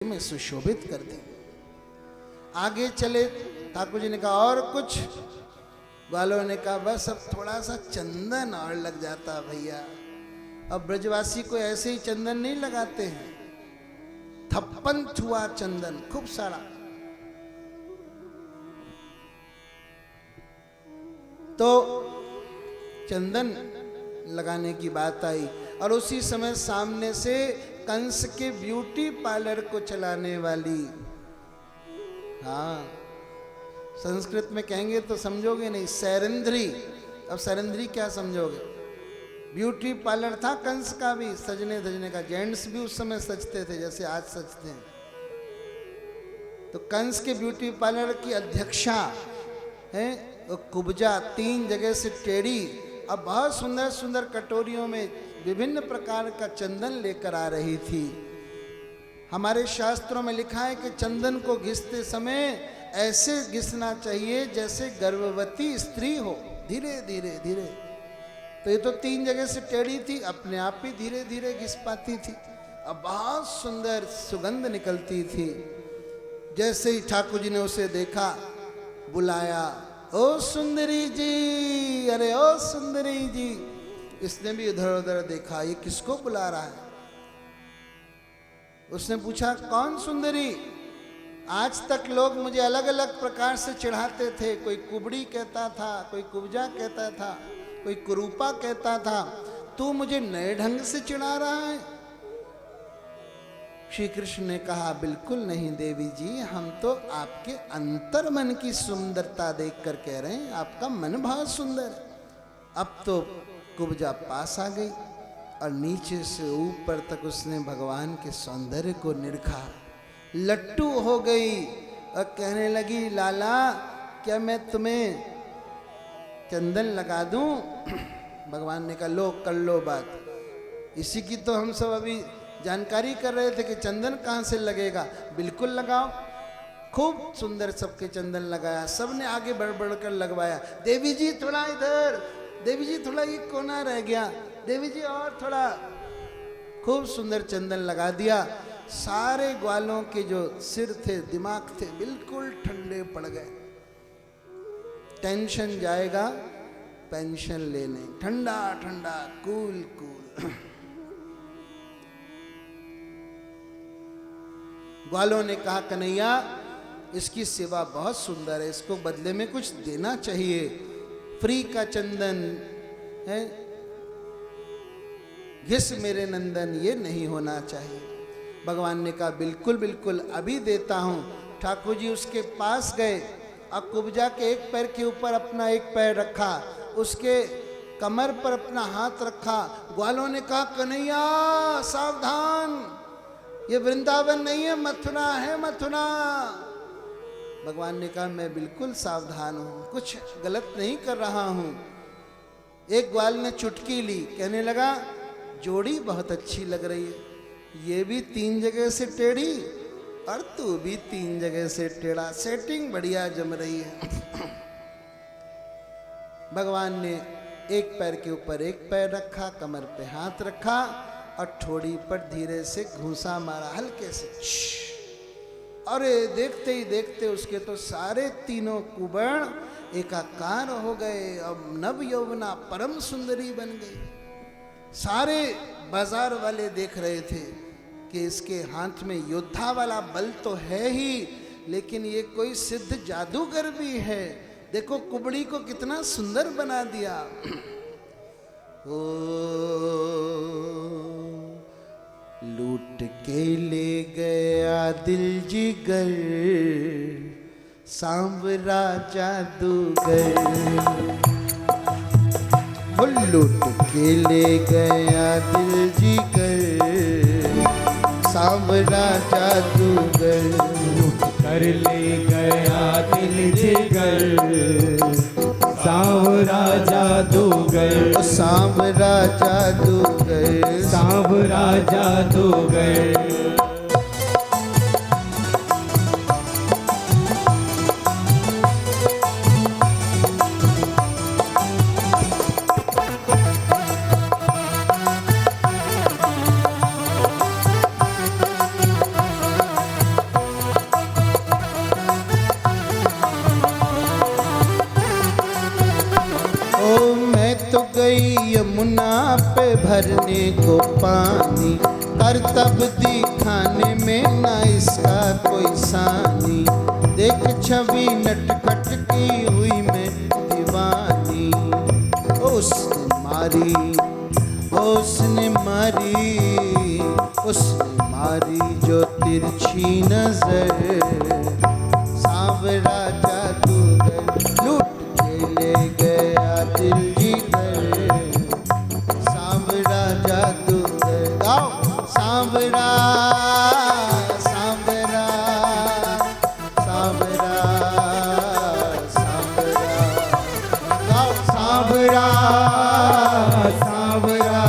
में सुशोभित कर दी। आगे चले, ठाकुर जी ने कहा और कुछ? ग्वालों ने कहा बस अब थोड़ा सा चंदन और लग जाता भैया। अब ब्रजवासी को ऐसे ही चंदन नहीं लगाते हैं, थप्पन छुआ चंदन खूब सारा। तो चंदन लगाने की बात आई और उसी समय सामने से कंस के ब्यूटी पार्लर को चलाने वाली, हाँ संस्कृत में कहेंगे तो समझोगे नहीं, सैरंध्री। अब सैरंध्री क्या समझोगे? ब्यूटी पार्लर था कंस का भी, सजने धजने का। जेंट्स भी उस समय सजते थे जैसे आज सजते हैं। तो कंस के ब्यूटी पार्लर की अध्यक्षा है कुब्जा, 3 जगह से टेढ़ी, अब बहुत सुंदर सुंदर कटोरियों में विभिन्न प्रकार का चंदन लेकर आ रही थी। हमारे शास्त्रों में लिखा है कि चंदन को घिसते समय ऐसे घिसना चाहिए जैसे गर्भवती स्त्री हो, धीरे धीरे धीरे। तो ये तो 3 जगह से टेढ़ी थी, अपने आप ही धीरे धीरे घिस पाती थी। अब बहुत सुंदर सुगंध निकलती थी। जैसे ही ठाकुर जी ने उसे देखा, बुलाया, ओ सुंदरी जी, अरे ओ सुंदरी जी। इसने भी इधर उधर देखा, ये किसको बुला रहा है? उसने पूछा कौन सुंदरी? आज तक लोग मुझे अलग अलग प्रकार से चिढ़ाते थे, कोई कुबड़ी कहता था, कोई कुब्जा कहता था, कोई कुरूपा कहता था, तू मुझे नए ढंग से चिढ़ा रहा है? श्री कृष्ण ने कहा बिल्कुल नहीं देवी जी, हम तो आपके अंतर मन की सुंदरता देखकर कह रहे हैं, आपका मन बहुत सुंदर है। अब तो कुब्जा पास आ गई और नीचे से ऊपर तक उसने भगवान के सौंदर्य को निरखा, लट्टू हो गई और कहने लगी लाला क्या मैं तुम्हें चंदन लगा दूं? भगवान ने कहा लो कर लो बात। इसी की तो हम सब अभी जानकारी कर रहे थे कि चंदन कहाँ से लगेगा। बिल्कुल लगाओ। खूब सुंदर सबके चंदन लगाया, सबने आगे बढ़ बढ़ कर लगवाया। देवी जी थोड़ा इधर, देवी जी थोड़ा ये कोना रह गया, देवी जी और थोड़ा। खूब सुंदर चंदन लगा दिया। सारे ग्वालों के जो सिर थे, दिमाग थे, बिल्कुल ठंडे पड़ गए। टेंशन जाएगा पेंशन लेने, ठंडा ठंडा कूल कूल। ग्वालों ने कहा कन्हैया इसकी सेवा बहुत सुंदर है, इसको बदले में कुछ देना चाहिए। फ्री का चंदन है, घिस मेरे नंदन, ये नहीं होना चाहिए। भगवान ने कहा बिल्कुल बिल्कुल अभी देता हूं। ठाकुर जी उसके पास गए और कुब्जा के एक पैर के ऊपर अपना एक पैर रखा, उसके कमर पर अपना हाथ रखा। ग्वालों ने कहा कन्हैया सावधान, ये वृंदावन नहीं है, मथुरा है, मथुरा। भगवान ने कहा मैं बिल्कुल सावधान हूं, कुछ गलत नहीं कर रहा हूं। एक ग्वाल ने चुटकी ली, कहने लगा जोड़ी बहुत अच्छी लग रही है, ये भी 3 जगह से टेढ़ी और तू भी 3 जगह से टेढ़ा, सेटिंग बढ़िया जम रही है। भगवान ने एक पैर के ऊपर एक पैर रखा, कमर पे हाथ रखा और ठोड़ी पर धीरे से घूंसा मारा, हल्के से। अरे देखते ही देखते उसके तो सारे तीनों कुबड़ एकाकार हो गए। अब नव यौवना परम सुंदरी बन गई। सारे बाजार वाले देख रहे थे कि इसके हाथ में योद्धा वाला बल तो है ही, लेकिन ये कोई सिद्ध जादूगर भी है। देखो कुबड़ी को कितना सुंदर बना दिया। ओ लूट के ले गया दिल जिगर, सांवरा जादूगर। वो लूट के ले गया दिल जिगर, सांवरा जादूगर। लूट कर ले गया दिल जिगर, सांवरा जादूगर। सांवरा जादूगर, सांवरा जादूगर। भरने को पानी, करतब दिखाने में ना इसका कोई सानी। देख छवि नटखट की हुई मैं दीवानी। उसने मारी, उसने मारी, उसने मारी जो तिरछी नजर। सांवरा जादूगर लूट के ले गया दिल जिगर। सांवरा जादूगर गाओ सांवरा, सांवरा, सांवरा, सांवरा, गाओ सांवरा, सांवरा,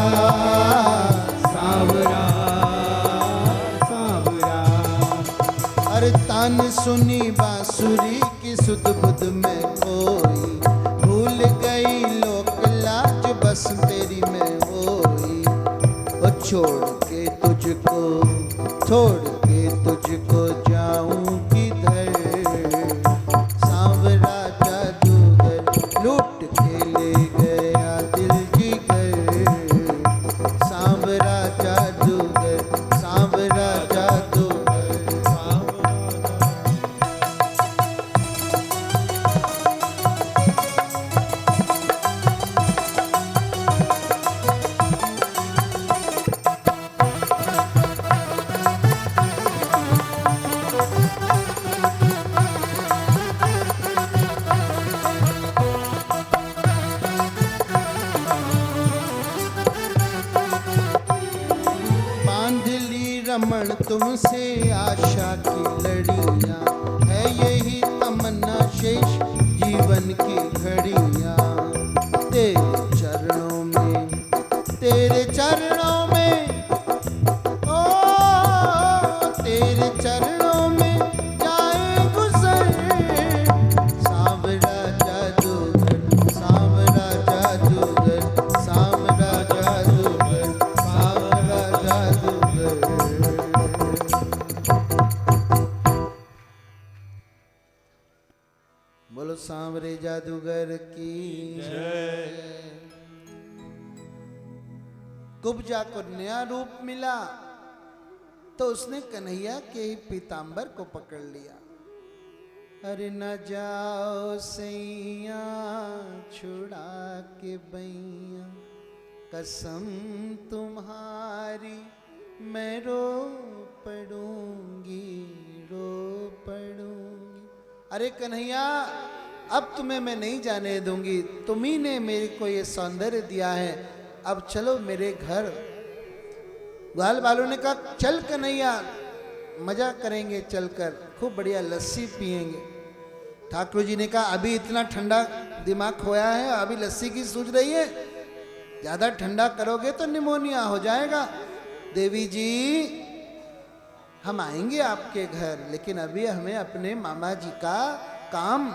सांवरा, सांवरा। अरे तान सुनी बांसुरी की सुध बुध में कोई, भूल गई लोक लाज बस तेरी में होई। ओ छोड़ के तुझको, छोड़ के तुझको जाऊं किधर। सांवरा जादूगर लूट के ले गया दिल जिगर। सांवरा जादूगर, सांवरा जादूगर, सांवरा। बांध ली रमण तुमसे आशा की लड़ियां, है यही तमन्ना शेष जीवन की घड़ियां। तेरे चरणों में, तेरे चरणों में, ओ तेरे चरणों में जाए गुजर। सांवरा जादूगर, सांवरा जादूगर, सांवरा जादूगर, सांवरा जादूगर। बोलो सांवरे जादूगर की जय। कुब्जा को नया रूप मिला तो उसने कन्हैया के ही पीतांबर को पकड़ लिया। अरे न जाओ सैया छुड़ा के बैया, कसम तुम्हारी मैं रो पड़ूंगी, रो पड़ूंगी। अरे कन्हैया अब तुम्हें मैं नहीं जाने दूंगी, तुम्ही ने मेरे को ये सौंदर्य दिया है, अब चलो मेरे घर। ग्वाल वालों ने कहा चल कन्हैया मजा करेंगे चलकर, खूब बढ़िया लस्सी पिएंगे। ठाकुर जी ने कहा अभी इतना ठंडा दिमाग खोया है, अभी लस्सी की सूझ रही है, ज्यादा ठंडा करोगे तो निमोनिया हो जाएगा। देवी जी हम आएंगे आपके घर, लेकिन अभी हमें अपने मामा जी का काम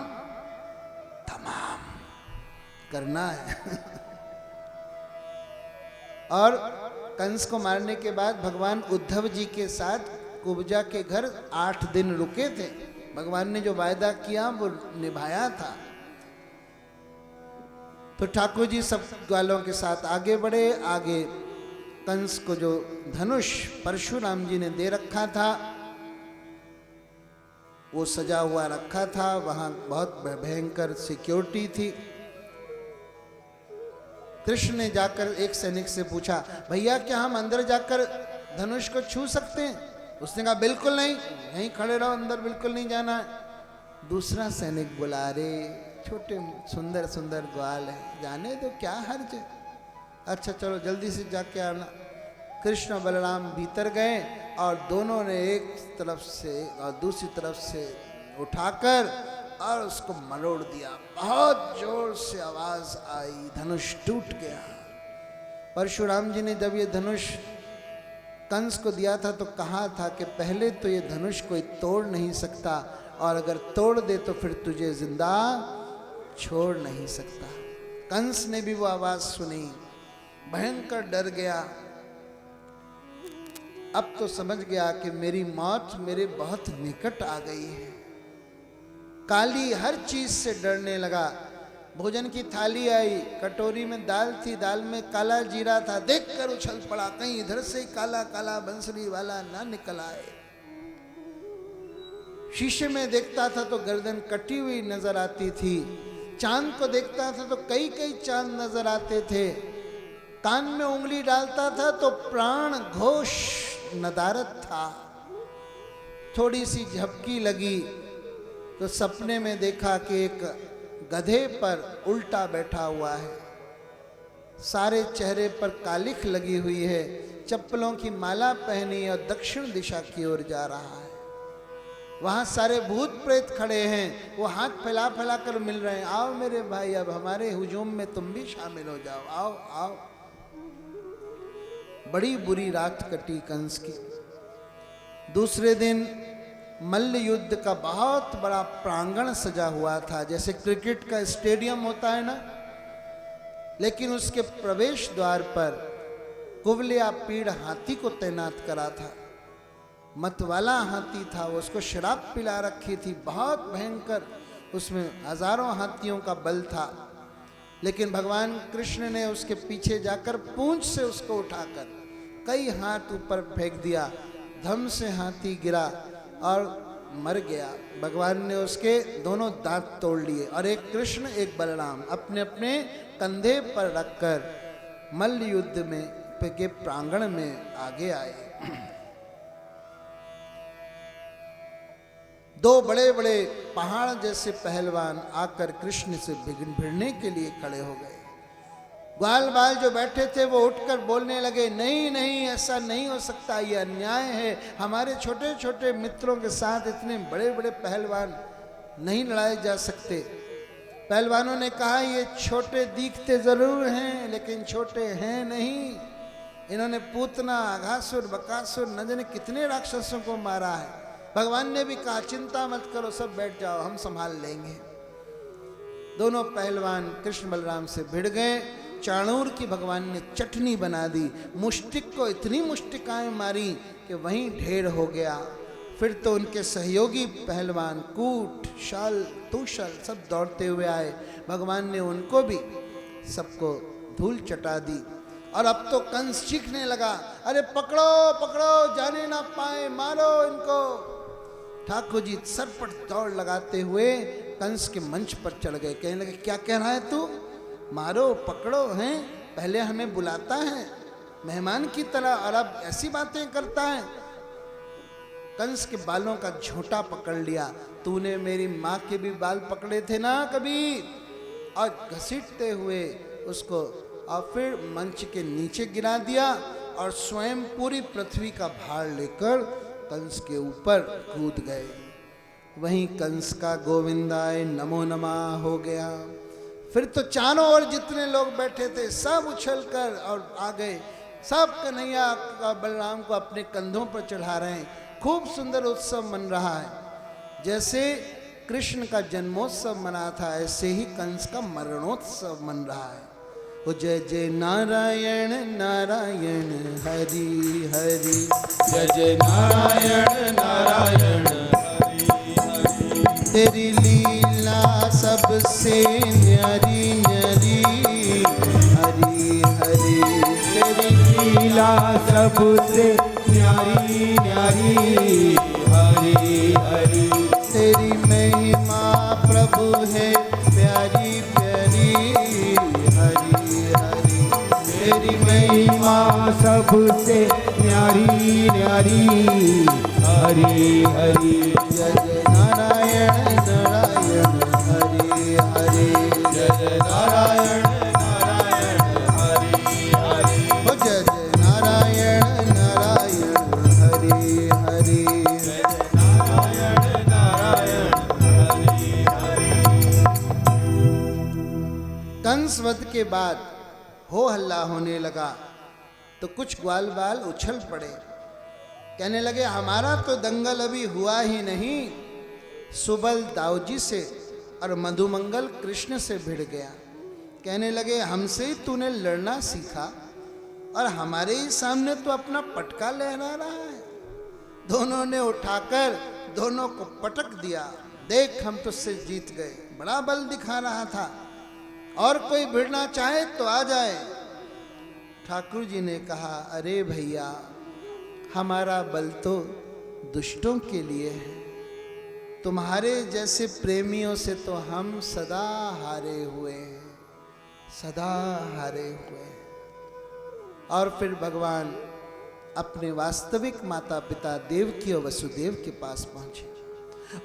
तमाम करना है। और कंस को मारने के बाद भगवान उद्धव जी के साथ कुब्जा के घर 8 दिन रुके थे। भगवान ने जो वायदा किया वो निभाया था। तो ठाकुर जी सब ग्वालों के साथ आगे बढ़े। आगे कंस को जो धनुष परशुराम जी ने दे रखा था वो सजा हुआ रखा था, वहां बहुत भयंकर सिक्योरिटी थी। कृष्ण ने जाकर एक सैनिक से पूछा भैया क्या हम अंदर जाकर धनुष को छू सकते हैं? उसने कहा बिल्कुल नहीं, यहीं खड़े रहो, अंदर बिल्कुल नहीं जाना है। दूसरा सैनिक बोला अरे छोटे सुंदर सुंदर ग्वाल है, जाने दो क्या हर्ज है। अच्छा चलो जल्दी से जाके आना। कृष्ण बलराम भीतर गए और दोनों ने एक तरफ से और दूसरी तरफ से उठाकर और उसको मरोड़ दिया। बहुत जोर से आवाज आई, धनुष टूट गया। परशुराम जी ने जब ये धनुष कंस को दिया था तो कहा था कि पहले तो ये धनुष कोई तोड़ नहीं सकता, और अगर तोड़ दे तो फिर तुझे जिंदा छोड़ नहीं सकता। कंस ने भी वो आवाज सुनी, भयंकर डर गया। अब तो समझ गया कि मेरी मौत मेरे बहुत निकट आ गई है। काली हर चीज से डरने लगा। भोजन की थाली आई, कटोरी में दाल थी, दाल में काला जीरा था। देखकर उछल पड़ा, कहीं इधर से काला काला बंसरी वाला ना निकल आए। शीशे में देखता था तो गर्दन कटी हुई नजर आती थी। चांद को देखता था तो कई कई चांद नजर आते थे। कान में उंगली डालता था तो प्राण घोष नदारत था। थोड़ी सी झपकी लगी तो सपने में देखा कि एक गधे पर उल्टा बैठा हुआ है, सारे चेहरे पर कालिख लगी हुई है, चप्पलों की माला पहनी और दक्षिण दिशा की ओर जा रहा है। वहां सारे भूत प्रेत खड़े हैं, वो हाथ फैला फैला कर मिल रहे हैं, आओ मेरे भाई, अब हमारे हुजूम में तुम भी शामिल हो जाओ, आओ आओ। बड़ी बुरी रात कटी कंस की। दूसरे दिन मल्ल युद्ध का बहुत बड़ा प्रांगण सजा हुआ था, जैसे क्रिकेट का स्टेडियम होता है ना, लेकिन उसके प्रवेश द्वार पर कुवलिया पीड़ हाथी को तैनात करा था। मतवाला हाथी था, वो उसको शराब पिला रखी थी, बहुत भयंकर, उसमें हजारों हाथियों का बल था। लेकिन भगवान कृष्ण ने उसके पीछे जाकर पूंछ से उसको उठाकर कई हाथ ऊपर फेंक दिया। धम से हाथी गिरा और मर गया। भगवान ने उसके दोनों दांत तोड़ लिए और एक कृष्ण एक बलराम अपने अपने कंधे पर रखकर मल्ल युद्ध में के प्रांगण में आगे आए। दो बड़े बड़े पहाड़ जैसे पहलवान आकर कृष्ण से भिड़ने के लिए खड़े हो गए। ग्वाल बाल जो बैठे थे वो उठकर बोलने लगे, नहीं नहीं, ऐसा नहीं हो सकता, ये अन्याय है। हमारे छोटे छोटे मित्रों के साथ इतने बड़े बड़े पहलवान नहीं लड़ाए जा सकते। पहलवानों ने कहा, ये छोटे दिखते जरूर हैं लेकिन छोटे हैं नहीं। इन्होंने पूतना, अघासुर, बकासुर, न जाने कितने राक्षसों को मारा है। भगवान ने भी कहा, चिंता मत करो, सब बैठ जाओ, हम संभाल लेंगे। दोनों पहलवान कृष्ण बलराम से भिड़ गए। चाणूर की भगवान ने चटनी बना दी। मुष्टिक को इतनी मुष्टिकाएं मारी कि वहीं ढेर हो गया। फिर तो उनके सहयोगी पहलवान कूट, शाल, तुशल सब दौड़ते हुए आए। भगवान ने उनको भी सबको धूल चटा दी। और अब तो कंस चीखने लगा, अरे पकड़ो पकड़ो, जाने ना पाए, मारो इनको। ठाकुर जी सरपट दौड़ लगाते हुए कंस के मंच पर चढ़ गए। कहने लगे, क्या कह रहा है तू? मारो पकड़ो हैं, पहले हमें बुलाता है मेहमान की तरह और अब ऐसी बातें करता है। कंस के बालों का झोंटा पकड़ लिया। तूने मेरी माँ के भी बाल पकड़े थे ना कभी, और घसीटते हुए उसको और फिर मंच के नीचे गिरा दिया और स्वयं पूरी पृथ्वी का भार लेकर कंस के ऊपर कूद गए। वहीं कंस का गोविंदाय नमो नमः हो गया। फिर तो चारों ओर जितने लोग बैठे थे सब उछलकर और आ गए। सब कन्हैया का बलराम को अपने कंधों पर चढ़ा रहे हैं। खूब सुंदर उत्सव मन रहा है। जैसे कृष्ण का जन्मोत्सव मना था, ऐसे ही कंस का मरणोत्सव मन रहा है। ओ जय जय नारायण नारायण हरि हरि, जय जय नारायण नारायण हरि हरि। तेरी लीला सबसे न्यारी न्यारी हरि हरि। तेरी लीला सबसे न्यारी न्यारी हरि हरि। तेरी महिमा प्रभु है प्यारी प्यारी हरि हरि। तेरी महिमा सबसे न्यारी न्यारी हरि हरि। जय जय नारायण नारायण हरि हरि। जय जय नारायण नारायण हरि हरि। ओ जय जय नारायण नारायण हरि हरि। जय जय नारायण नारायण हरि हरि। कंस वध के बाद हो हल्ला होने लगा तो कुछ ग्वाल बाल उछल पड़े। कहने लगे, हमारा तो दंगल अभी हुआ ही नहीं, सुबल दाऊजी से और मधुमंगल कृष्ण से भिड़ गया। कहने लगे, हमसे ही तूने लड़ना सीखा और हमारे ही सामने तो अपना पटका लहरा रहा है। दोनों ने उठाकर दोनों को पटक दिया। देख, हम तुझसे जीत गए। बड़ा बल दिखा रहा था। और कोई भिड़ना चाहे तो आ जाए। ठाकुर जी ने कहा, अरे भैया, हमारा बल तो दुष्टों के लिए है, तुम्हारे जैसे प्रेमियों से तो हम सदा हारे हुए हैं, सदा हारे हुए हैं। और फिर भगवान अपने वास्तविक माता पिता देवकी और वसुदेव के पास पहुंचे।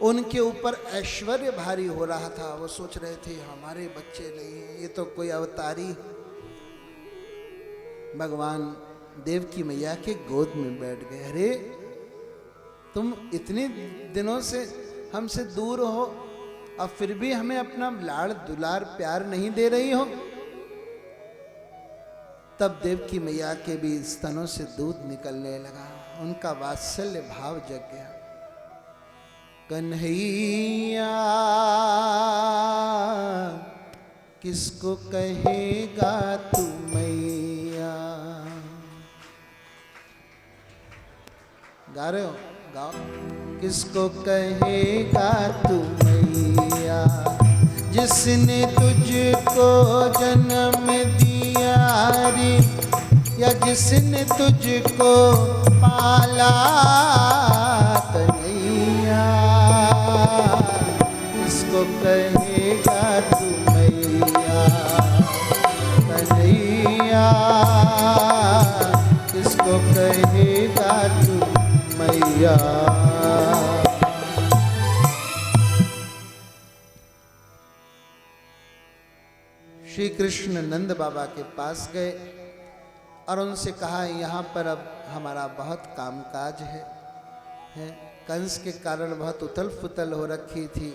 उनके ऊपर ऐश्वर्य भारी हो रहा था। वो सोच रहे थे हमारे बच्चे नहीं हैं, ये तो कोई अवतारी है। भगवान देवकी मैया के गोद में बैठ गए। अरे तुम इतने दिनों से हमसे दूर हो और फिर भी हमें अपना लाड़ दुलार प्यार नहीं दे रही हो। तब देवकी मैया के भी स्तनों से दूध निकलने लगा, उनका वात्सल्य भाव जग गया। कन्हैया किसको कहेगा तू मैया। गा रहे हो? गाओ। किसको कहेगा तू मैया, जिसने तुझको जन्म दिया रे, या जिसने तुझको पाला कन्हैया। किसको कहेगा तू मैया कन्हैया, किसको कहेगा तू मैया। श्री कृष्ण नंद बाबा के पास गए और उनसे कहा, यहाँ पर अब हमारा बहुत कामकाज है। कंस के कारण बहुत उथल पुथल हो रखी थी,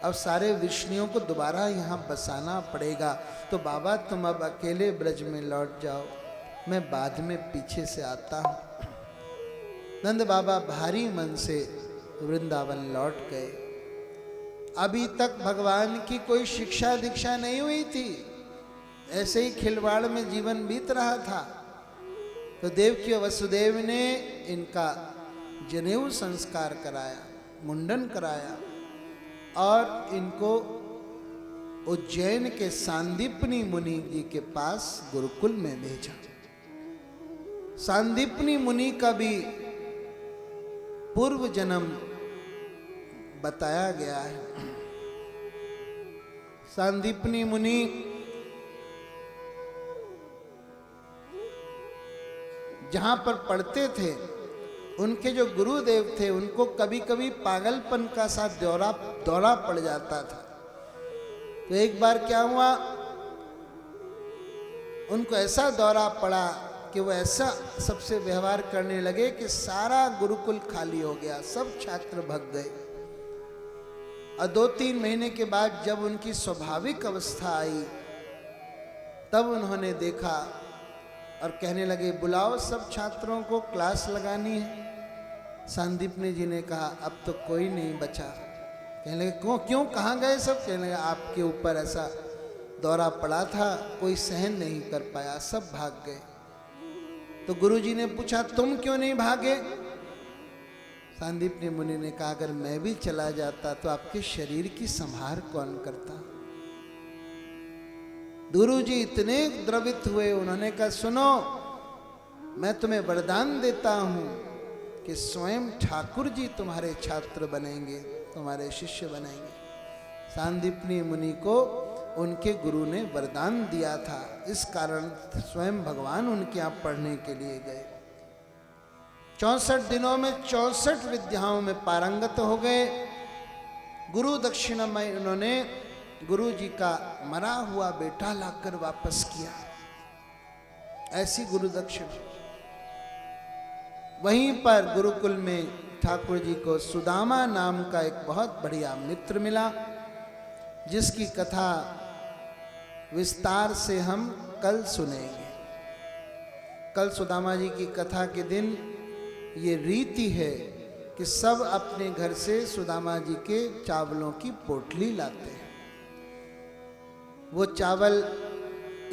अब सारे विष्णुओं को दोबारा यहाँ बसाना पड़ेगा, तो बाबा तुम अब अकेले ब्रज में लौट जाओ, मैं बाद में पीछे से आता हूँ। नंद बाबा भारी मन से वृंदावन लौट गए। अभी तक भगवान की कोई शिक्षा दीक्षा नहीं हुई थी, ऐसे ही खिलवाड़ में जीवन बीत रहा था। तो देवकी और वसुदेव ने इनका जनेऊ संस्कार कराया, मुंडन कराया और इनको उज्जैन के सांदीपनी मुनि जी के पास गुरुकुल में भेजा। सांदीपनी मुनि का भी पूर्व जन्म बताया गया है। सांदीपनी मुनि जहां पर पढ़ते थे, उनके जो गुरुदेव थे उनको कभी कभी पागलपन का सा दौरा पड़ जाता था। तो एक बार क्या हुआ, उनको ऐसा दौरा पड़ा कि वो ऐसा सबसे व्यवहार करने लगे कि सारा गुरुकुल खाली हो गया, सब छात्र भग गए। और 2-3 महीने के बाद जब उनकी स्वाभाविक अवस्था आई, तब उन्होंने देखा और कहने लगे, बुलाओ सब छात्रों को, क्लास लगानी है। सांदीपनी जी ने कहा, अब तो कोई नहीं बचा। कहने लगे, क्यों कहाँ गए सब? कहने लगे, आपके ऊपर ऐसा दौरा पड़ा था, कोई सहन नहीं कर पाया, सब भाग गए। तो गुरुजी ने पूछा, तुम क्यों नहीं भागे? सांदीपनी मुनि ने कहा, अगर मैं भी चला जाता तो आपके शरीर की संभार कौन करता? गुरुजी इतने द्रवित हुए, उन्होंने कहा, सुनो, मैं तुम्हें वरदान देता हूं कि स्वयं ठाकुर जी तुम्हारे छात्र बनेंगे, तुम्हारे शिष्य बनेंगे। सांदीपनी मुनि को उनके गुरु ने वरदान दिया था, इस कारण स्वयं भगवान उनके यहाँ पढ़ने के लिए गए। 64 दिनों में 64 विद्याओं में पारंगत हो गए। गुरु दक्षिणा में उन्होंने गुरु जी का मरा हुआ बेटा लाकर वापस किया, ऐसी गुरु दक्षिणा। वहीं पर गुरुकुल में ठाकुर जी को सुदामा नाम का एक बहुत बढ़िया मित्र मिला, जिसकी कथा विस्तार से हम कल सुनेंगे। कल सुदामा जी की कथा के दिन ये रीति है कि सब अपने घर से सुदामा जी के चावलों की पोटली लाते हैं। वो चावल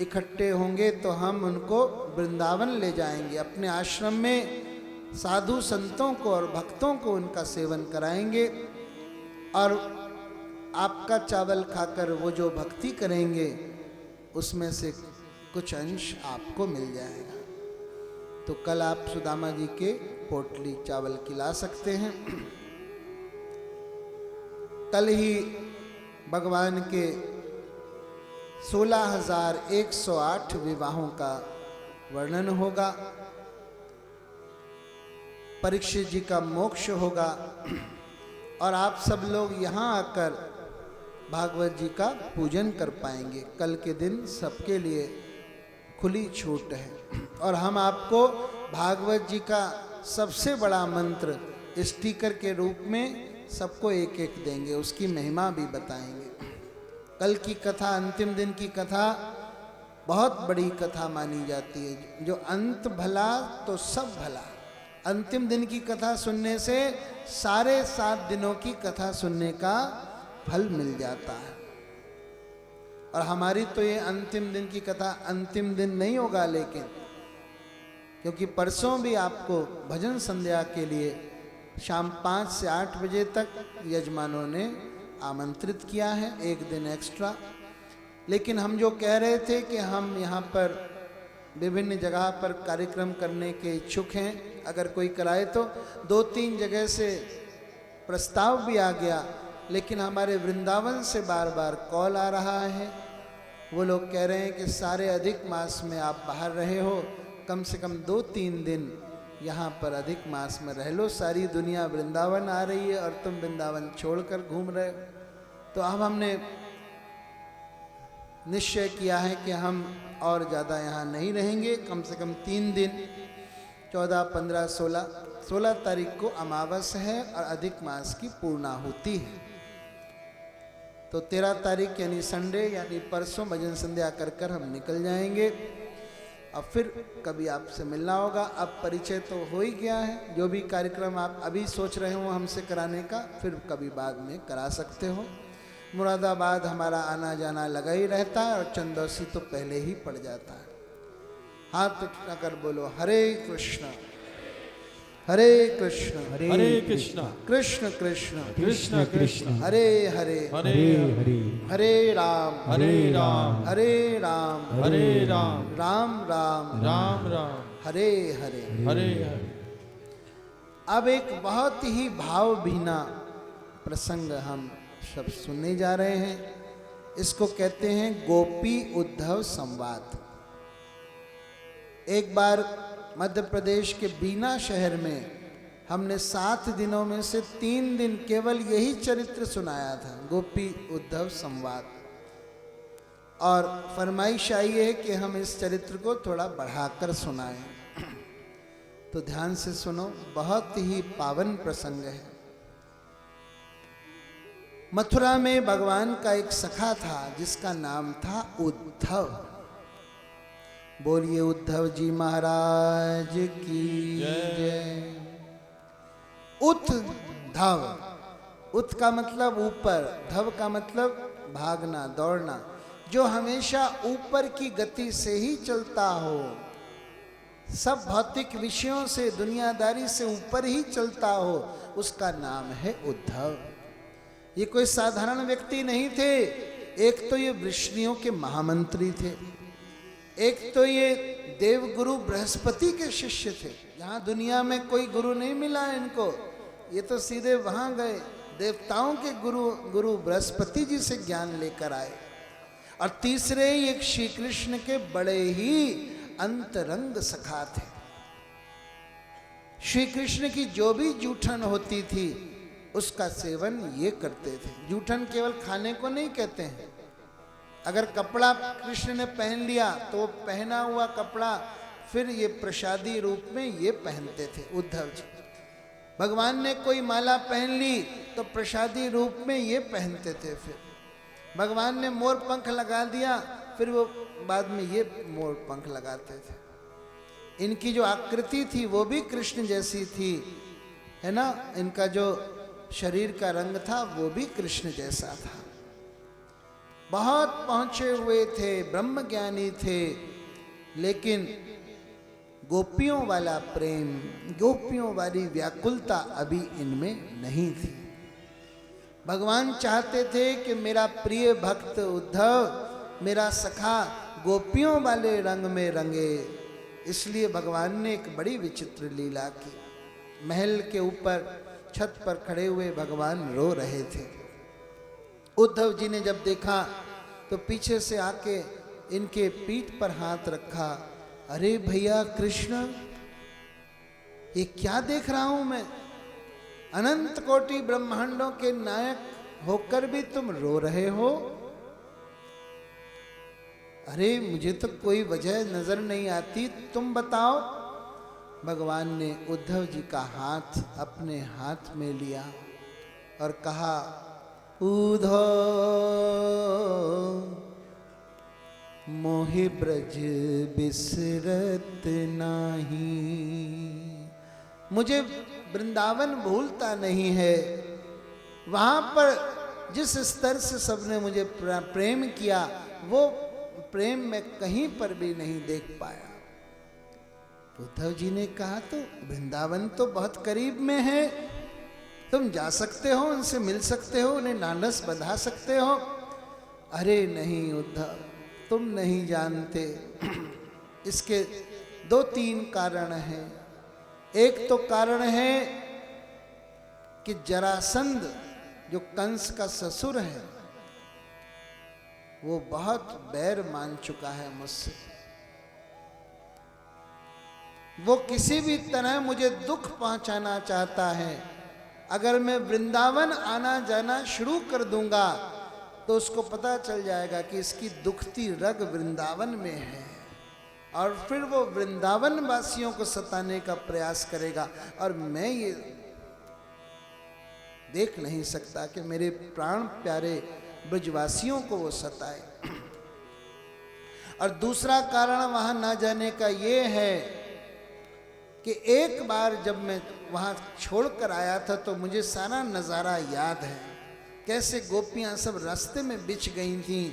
इकट्ठे होंगे तो हम उनको वृंदावन ले जाएंगे, अपने आश्रम में साधु संतों को और भक्तों को उनका सेवन कराएंगे, और आपका चावल खाकर वो जो भक्ति करेंगे उसमें से कुछ अंश आपको मिल जाएगा। तो कल आप सुदामा जी के पोटली चावल की ला सकते हैं। कल ही भगवान के 16,108 विवाहों का वर्णन होगा। परीक्षित जी का मोक्ष होगा और आप सब लोग यहाँ आकर भागवत जी का पूजन कर पाएंगे। कल के दिन सबके लिए खुली छूट है और हम आपको भागवत जी का सबसे बड़ा मंत्र स्टिकर के रूप में सबको एक एक देंगे, उसकी महिमा भी बताएंगे। कल की कथा, अंतिम दिन की कथा बहुत बड़ी कथा मानी जाती है। जो अंत भला तो सब भला। अंतिम दिन की कथा सुनने से सारे 7 दिनों की कथा सुनने का फल मिल जाता है। और हमारी तो ये अंतिम दिन की कथा अंतिम दिन नहीं होगा, लेकिन क्योंकि परसों भी आपको भजन संध्या के लिए शाम 5 से 8 बजे तक यजमानों ने आमंत्रित किया है, एक दिन एक्स्ट्रा। लेकिन हम जो कह रहे थे कि हम यहाँ पर विभिन्न जगह पर कार्यक्रम करने के इच्छुक हैं, अगर कोई कराए तो 2-3 जगह से प्रस्ताव भी आ गया, लेकिन हमारे वृंदावन से बार बार कॉल आ रहा है। वो लोग कह रहे हैं कि सारे अधिक मास में आप बाहर रहे हो, कम से कम 2-3 दिन यहाँ पर अधिक मास में रह लो। सारी दुनिया वृंदावन आ रही है और तुम वृंदावन छोड़कर घूम रहे हो। तो अब हमने निश्चय किया है कि हम और ज़्यादा यहाँ नहीं रहेंगे, कम से कम 3 दिन 14, 15, 16 तारीख को अमावस है और अधिक मास की पूर्णाहुति है। तो 13 तारीख यानी संडे यानी परसों भजन संध्या कर हम निकल जाएंगे। अब फिर कभी आपसे मिलना होगा। अब परिचय तो हो ही गया है। जो भी कार्यक्रम आप अभी सोच रहे हो हमसे कराने का, फिर कभी बाद में करा सकते हो। मुरादाबाद हमारा आना जाना लगा ही रहता है और चंदौसी तो पहले ही पड़ जाता है। हाथ उठाकर बोलो हरे कृष्ण हरे कृष्ण हरे कृष्ण कृष्ण कृष्ण कृष्ण कृष्ण हरे हरे हरे हरे हरे राम हरे राम हरे राम हरे राम राम राम राम राम हरे हरे हरे हरे। अब एक बहुत ही भावभीना प्रसंग हम सब सुनने जा रहे हैं। इसको कहते हैं गोपी उद्धव संवाद। एक बार मध्य प्रदेश के बीना शहर में हमने 7 दिनों में से 3 दिन केवल यही चरित्र सुनाया था, गोपी उद्धव संवाद। और फरमाइश आई है कि हम इस चरित्र को थोड़ा बढ़ाकर सुनाएं। तो ध्यान से सुनो, बहुत ही पावन प्रसंग है। मथुरा में भगवान का एक सखा था जिसका नाम था उद्धव। बोलिए उद्धव जी महाराज की जय। उत धव, उत का मतलब ऊपर, धव का मतलब भागना दौड़ना। जो हमेशा ऊपर की गति से ही चलता हो, सब भौतिक विषयों से दुनियादारी से ऊपर ही चलता हो, उसका नाम है उद्धव। ये कोई साधारण व्यक्ति नहीं थे। एक तो ये वृष्णियों के महामंत्री थे, एक तो ये देवगुरु बृहस्पति के शिष्य थे। यहाँ दुनिया में कोई गुरु नहीं मिला इनको, ये तो सीधे वहाँ गए, देवताओं के गुरु बृहस्पति जी से ज्ञान लेकर आए। और तीसरे एक श्री कृष्ण के बड़े ही अंतरंग सखा थे। श्री कृष्ण की जो भी जूठन होती थी उसका सेवन ये करते थे। जूठन केवल खाने को नहीं कहते हैं। अगर कपड़ा कृष्ण ने पहन लिया तो पहना हुआ कपड़ा फिर ये प्रसादी रूप में ये पहनते थे उद्धव जी। भगवान ने कोई माला पहन ली तो प्रसादी रूप में ये पहनते थे। फिर भगवान ने मोर पंख लगा दिया, फिर वो बाद में ये मोर पंख लगाते थे। इनकी जो आकृति थी वो भी कृष्ण जैसी थी, है ना। इनका जो शरीर का रंग था वो भी कृष्ण जैसा था। बहुत पहुंचे हुए थे, ब्रह्म ज्ञानी थे, लेकिन गोपियों वाला प्रेम, गोपियों वाली व्याकुलता अभी इनमें नहीं थी। भगवान चाहते थे कि मेरा प्रिय भक्त उद्धव, मेरा सखा गोपियों वाले रंग में रंगे। इसलिए भगवान ने एक बड़ी विचित्र लीला की। महल के ऊपर छत पर खड़े हुए भगवान रो रहे थे। उद्धव जी ने जब देखा तो पीछे से आके इनके पीठ पर हाथ रखा। अरे भैया कृष्ण, ये क्या देख रहा हूं मैं? अनंत कोटि ब्रह्मांडों के नायक होकर भी तुम रो रहे हो? अरे मुझे तो कोई वजह नजर नहीं आती, तुम बताओ। भगवान ने उद्धव जी का हाथ अपने हाथ में लिया और कहा, उद्धव मोहि ब्रज बिसरत नाही। मुझे वृंदावन भूलता नहीं है। वहां पर जिस स्तर से सबने मुझे प्रेम किया, वो प्रेम मैं कहीं पर भी नहीं देख पाया। उद्धव जी ने कहा, तो वृंदावन तो बहुत करीब में है, तुम जा सकते हो, उनसे मिल सकते हो, उन्हें नानस बंधा सकते हो। अरे नहीं उद्धव, तुम नहीं जानते। इसके 2-3 कारण हैं। एक तो कारण है कि जरासंध जो कंस का ससुर है, वो बहुत बैर मान चुका है मुझसे। वो किसी भी तरह मुझे दुख पहुंचाना चाहता है। अगर मैं वृंदावन आना जाना शुरू कर दूंगा तो उसको पता चल जाएगा कि इसकी दुखती रग वृंदावन में है, और फिर वो वृंदावन वासियों को सताने का प्रयास करेगा। और मैं ये देख नहीं सकता कि मेरे प्राण प्यारे ब्रजवासियों को वो सताए। और दूसरा कारण वहां ना जाने का ये है कि एक बार जब मैं वहां छोड़कर आया था तो मुझे सारा नज़ारा याद है, कैसे गोपियां सब रास्ते में बिछ गई थीं।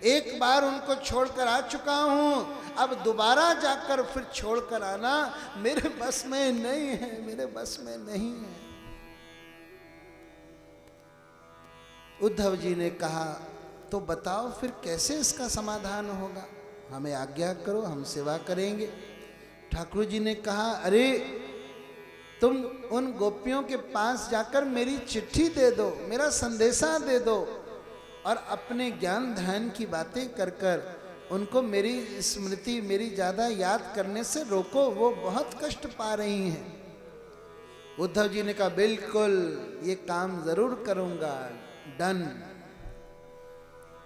एक बार उनको छोड़कर आ चुका हूं, अब दोबारा जाकर फिर छोड़कर आना मेरे बस में नहीं है, मेरे बस में नहीं है। उद्धव जी ने कहा, तो बताओ फिर कैसे इसका समाधान होगा? हमें आज्ञा करो, हम सेवा करेंगे। ठाकुर जी ने कहा, अरे तुम उन गोपियों के पास जाकर मेरी चिट्ठी दे दो, मेरा संदेशा दे दो, और अपने ज्ञान ध्यान की बातें कर कर उनको मेरी स्मृति, मेरी ज़्यादा याद करने से रोको, वो बहुत कष्ट पा रही हैं। उद्धव जी ने कहा, बिल्कुल ये काम जरूर करूँगा, डन।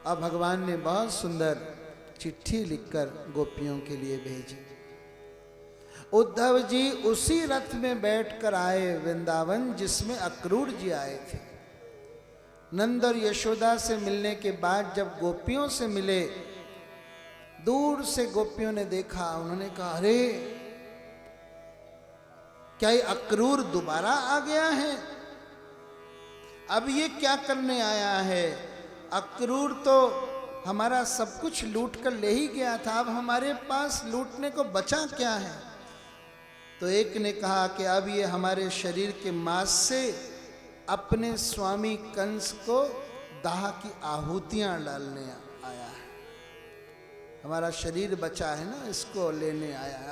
अब भगवान ने बहुत सुंदर चिट्ठी लिखकर गोपियों के लिए भेजी। उद्धव जी उसी रथ में बैठकर आए वृंदावन जिसमें अक्रूर जी आए थे। नंद और यशोदा से मिलने के बाद जब गोपियों से मिले, दूर से गोपियों ने देखा, उन्होंने कहा, अरे क्या ये अक्रूर दोबारा आ गया है? अब ये क्या करने आया है? अक्रूर तो हमारा सब कुछ लूट कर ले ही गया था, अब हमारे पास लूटने को बचा क्या है? तो एक ने कहा कि अब ये हमारे शरीर के मांस से अपने स्वामी कंस को दाह की आहुतियां डालने आया है। हमारा शरीर बचा है ना, इसको लेने आया है।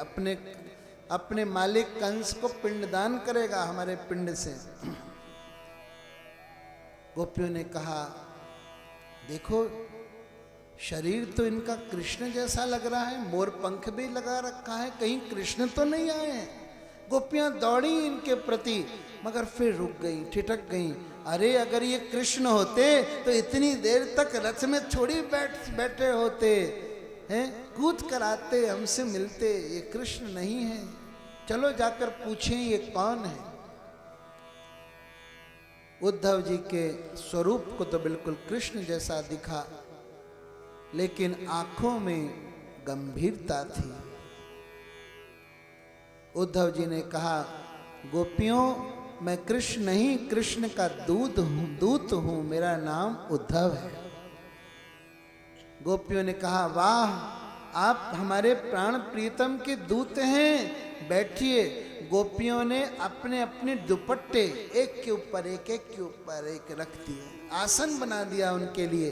अपने मालिक कंस को पिंडदान करेगा हमारे पिंड से। गोपियों ने कहा, देखो शरीर तो इनका कृष्ण जैसा लग रहा है, मोर पंख भी लगा रखा है, कहीं कृष्ण तो नहीं आए हैं। गोपियां दौड़ी इनके प्रति, मगर फिर रुक गई, ठिठक गई। अरे अगर ये कृष्ण होते तो इतनी देर तक रथ में थोड़ी बैठे होते हैं, कूद कर आते, हमसे मिलते। ये कृष्ण नहीं है, चलो जाकर पूछें ये कौन है। उद्धव जी के स्वरूप को तो बिल्कुल कृष्ण जैसा दिखा, लेकिन आंखों में गंभीरता थी। उद्धव जी ने कहा, गोपियों मैं कृष्ण नहीं, कृष्ण का दूत हूं, मेरा नाम उद्धव है। गोपियों ने कहा, वाह आप हमारे प्राण प्रीतम के दूत हैं, बैठिए। गोपियों ने अपने अपने दुपट्टे एक के ऊपर एक, एक के ऊपर एक रख दिए, आसन बना दिया उनके लिए।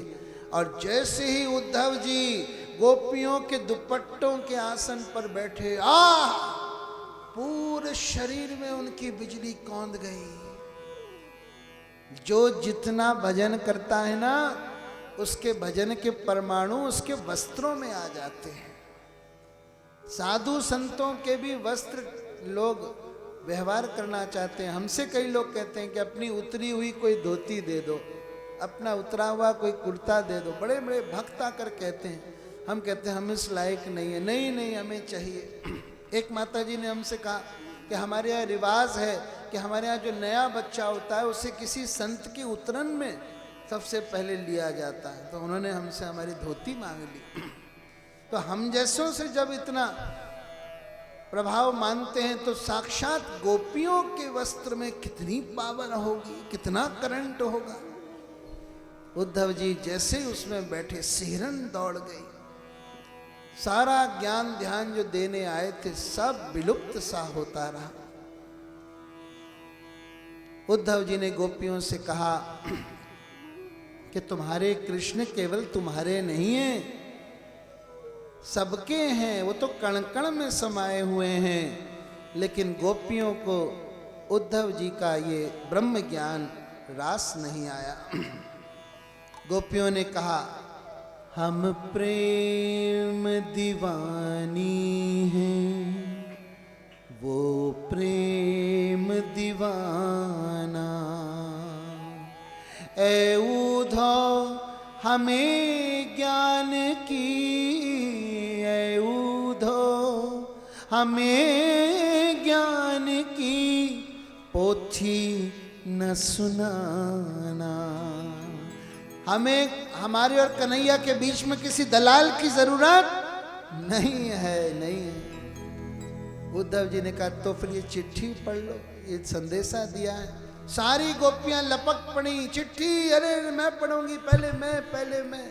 और जैसे ही उद्धव जी गोपियों के दुपट्टों के आसन पर बैठे, आह, पूरे शरीर में उनकी बिजली कौंध गई। जो जितना भजन करता है ना, उसके भजन के परमाणु उसके वस्त्रों में आ जाते हैं। साधु संतों के भी वस्त्र लोग व्यवहार करना चाहते हैं। हमसे कई लोग कहते हैं कि अपनी उतरी हुई कोई धोती दे दो, अपना उतरा हुआ कोई कुर्ता दे दो। बड़े बड़े भक्त आकर कहते हैं, हम कहते हैं हम इस लायक नहीं है। नहीं नहीं, हमें चाहिए। एक माता जी ने हमसे कहा कि हमारे यहाँ रिवाज है कि हमारे यहाँ जो नया बच्चा होता है उसे किसी संत के उतरन में सबसे पहले लिया जाता है। तो उन्होंने हमसे हमारी धोती मांग ली। तो हम जैसों से जब इतना प्रभाव मानते हैं तो साक्षात गोपियों के वस्त्र में कितनी पावर होगी, कितना करंट होगा। उद्धव जी जैसे उसमें बैठे, सिहरन दौड़ गई। सारा ज्ञान ध्यान जो देने आए थे सब विलुप्त सा होता रहा। उद्धव जी ने गोपियों से कहा कि तुम्हारे कृष्ण केवल तुम्हारे नहीं हैं, सबके हैं। वो तो कण कण में समाये हुए हैं। लेकिन गोपियों को उद्धव जी का ये ब्रह्म ज्ञान रास नहीं आया। गोपियों ने कहा, हम प्रेम दीवानी हैं, वो प्रेम दीवाना। ऐ उद्धव हमें ज्ञान की, ऐ उद्धव हमें ज्ञान की पोथी न सुनाना। हमें हमारे और कन्हैया के बीच में किसी दलाल की जरूरत नहीं है, नहीं है। उद्धव जी ने कहा तो फिर ये चिट्ठी पढ़ लो, ये संदेशा दिया है। सारी गोपियां लपक पड़ी, चिट्ठी, अरे मैं पढ़ूंगी, पहले मैं।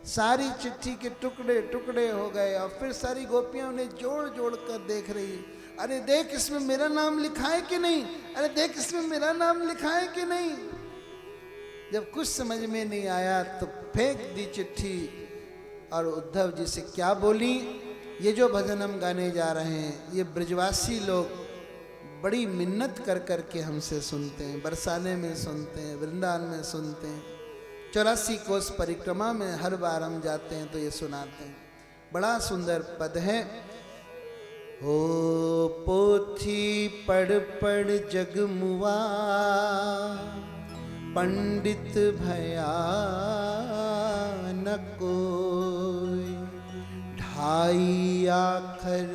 सारी चिट्ठी के टुकड़े टुकड़े हो गए और फिर सारी गोपियां उन्हें जोड़ जोड़ कर देख रही। अरे देख इसमें मेरा नाम लिखा है कि नहीं, अरे देख इसमें मेरा नाम लिखा है कि नहीं। जब कुछ समझ में नहीं आया तो फेंक दी चिट्ठी और उद्धव जी से क्या बोली, ये जो भजन हम गाने जा रहे हैं ये ब्रजवासी लोग बड़ी मिन्नत कर कर के हमसे सुनते हैं, बरसाने में सुनते हैं, वृंदावन में सुनते हैं, 84 कोस परिक्रमा में हर बार हम जाते हैं तो ये सुनाते हैं। बड़ा सुंदर पद है। हो पोथी पढ़ पढ़ जगमुआ, पंडित भया न कोई। ढाई आखर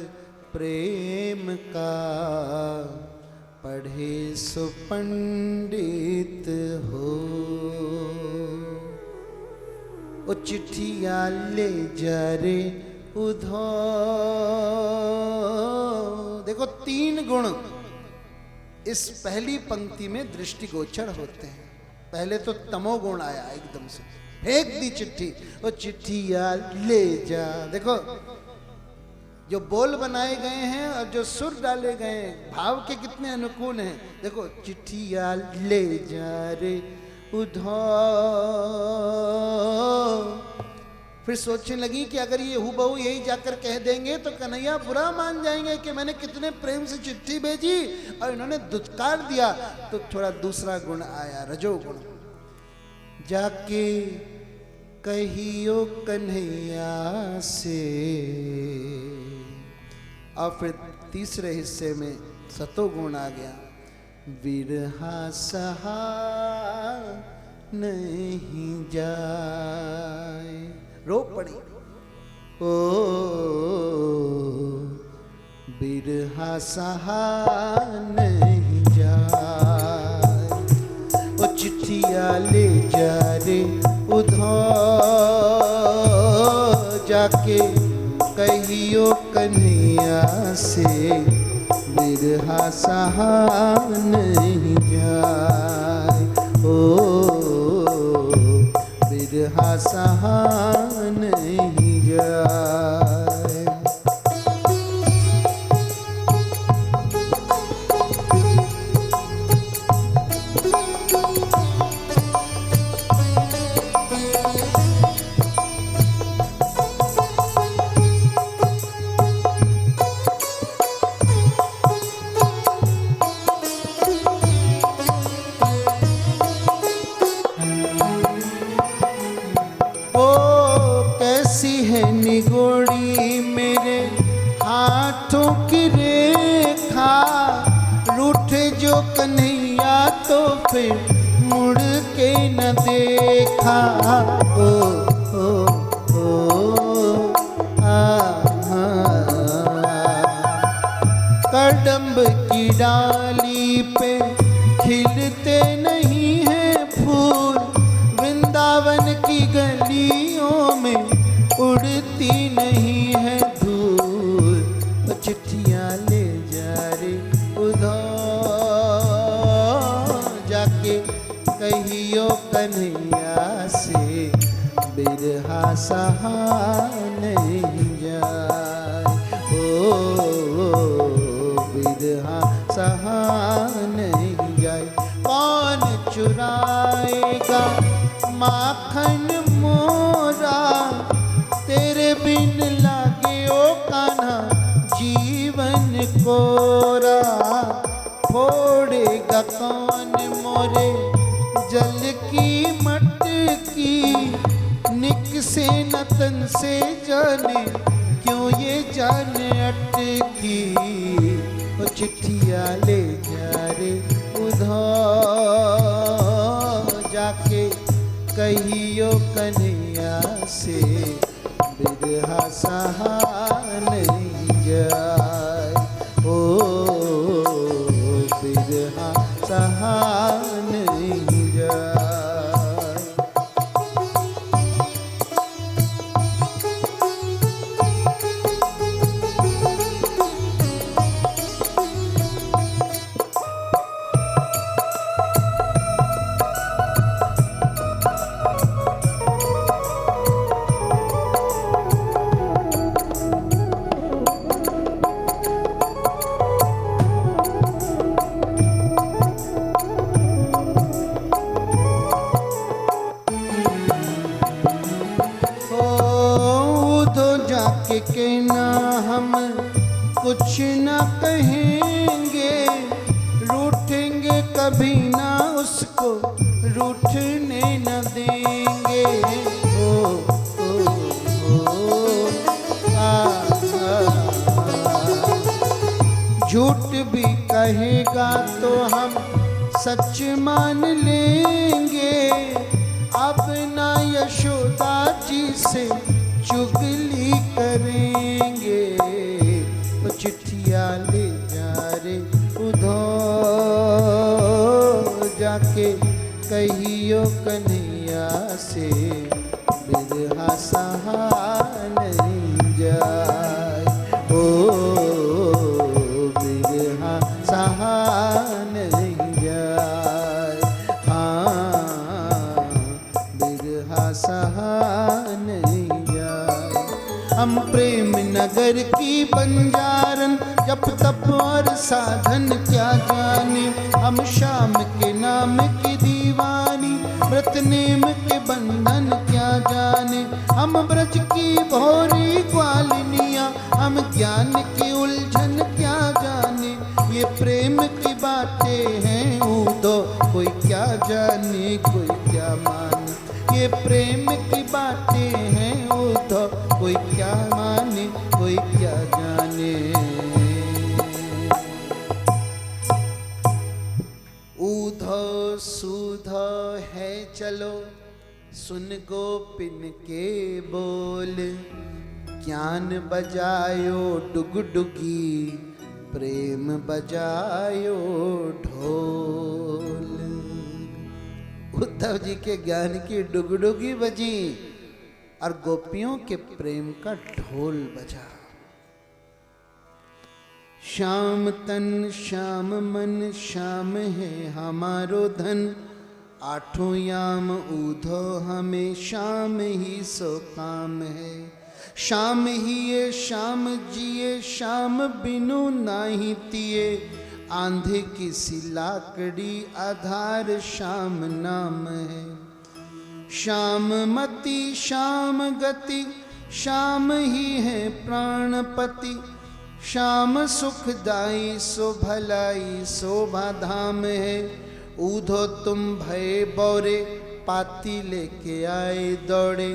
प्रेम का, पढ़े सो पंडित हो। ओ चिट्ठिया ले जा रे उद्धव। देखो 3 गुण इस पहली पंक्ति में दृष्टिगोचर होते हैं। पहले तो तमोगुण आया एकदम से, फेंक दी चिट्ठी। ओ चिट्ठिया ले जा। देखो जो बोल बनाए गए हैं और जो सुर डाले गए हैं भाव के कितने अनुकूल हैं। देखो चिट्ठिया ले जा रे उद्धव। फिर सोचने लगी कि अगर ये हूबहू यही जाकर कह देंगे तो कन्हैया बुरा मान जाएंगे कि मैंने कितने प्रेम से चिट्ठी भेजी और इन्होंने दुत्कार दिया। तो थोड़ा दूसरा गुण आया, रजोगुण। जाके कहियो कन्हैया से। और फिर तीसरे हिस्से में सतोगुण आ गया। विरहा सहा नहीं जाए, रो पड़ी। ओ बिरहा सहा नहीं जाए। ओ चिट्ठिया ले जा रे उद्धव। जाके कहियो कन्हैया से, बिरहा सहा नहीं जाए। ओ बिरहा सहा नहीं जाए। मुड़ के न देखा। ओ कदम्ब की डाली पे खिलते नहीं हैं फूल, वृंदावन की गलियों में उड़ती नहीं है धूल। तो चिट्ठियाँ ले जा रे उधर जाके कहियो कन्हैया से बिरहा सहा नहीं जाए। ओ बिरहा सहा नहीं जाए। कौन चुराएगा माखन मोरा, तेरे बिन लागे ओ कान्हा जीवन कोरा। फोड़ेगा कौन मोरे जल की मटकी, निक से न तन से जाने क्यों ये जान अटकी। वो चिट्ठियाँ ले जा रे उधर जाके कहियो कन्हैया से बिरहा सहा नहीं जाए। ओ बिरहा सहा नहीं जाए। के ना हम कुछ न कहेंगे, रूठेंगे कभी ना उसको रूठने न देंगे। ओ झूठ भी कहेगा तो हम सच मान लेंगे। अब ना यशोदा जी से चुगली करेंगे। तो चिट्ठियाँ ले जा रे उधर जाके कहियो कन्हैया से बिरहा सहा नहीं जाए। ओ बिरहा सहा नहीं जाए। हाँ बिरहा सहा नहीं जाए। हम प्रेम नगर की बंजारन जप तप और साधन क्या जाने। हम श्याम के नाम की दीवानी व्रत नेम के बंधन क्या जाने। हम ब्रज की भौरी ग्वालिनियाँ हम ज्ञान की उलझन क्या जाने। ये प्रेम की बातें हैं ऊधो कोई क्या जाने कोई क्या माने। ये प्रेम की बातें हैं ऊधो कोई क्या माने कोई क्या जाने। ऊधो सूधो है चलो सुन गोपिन के बोल। ज्ञान बजायो डुगडुगी प्रेम बजायो ढोल। उद्धव जी के ज्ञान की डुगडुगी बजी और गोपियों के प्रेम का ढोल बजा। श्याम तन श्याम मन श्याम है हमारो धन। आठों याम ऊधो हमें श्याम ही सो काम है। श्याम ही ये श्याम जिए श्याम बिनु नाही तिए। आंधे की सी लाकड़ी आधार श्याम नाम है। श्याम मति श्याम गति श्याम ही है प्राणपति। श्याम सुखदाई सो भलाई शोभा धाम है। ऊधो तुम भय बौरे पाती लेके आए दौड़े।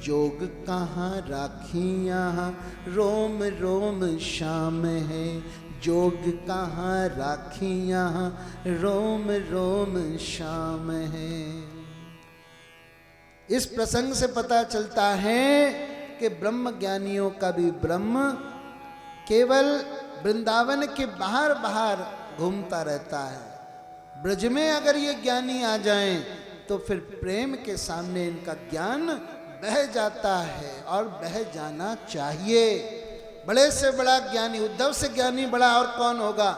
जोग कहाँ राखी यहाँ रोम रोम श्याम है। जोग कहाँ राखी यहाँ रोम रोम शाम है। इस प्रसंग से पता चलता है कि ब्रह्म ज्ञानियों का भी ब्रह्म केवल वृंदावन के बाहर बाहर घूमता रहता है। ब्रज में अगर ये ज्ञानी आ जाएं तो फिर प्रेम के सामने इनका ज्ञान बह जाता है और बह जाना चाहिए। बड़े से बड़ा ज्ञानी, उद्धव से ज्ञानी बड़ा और कौन होगा,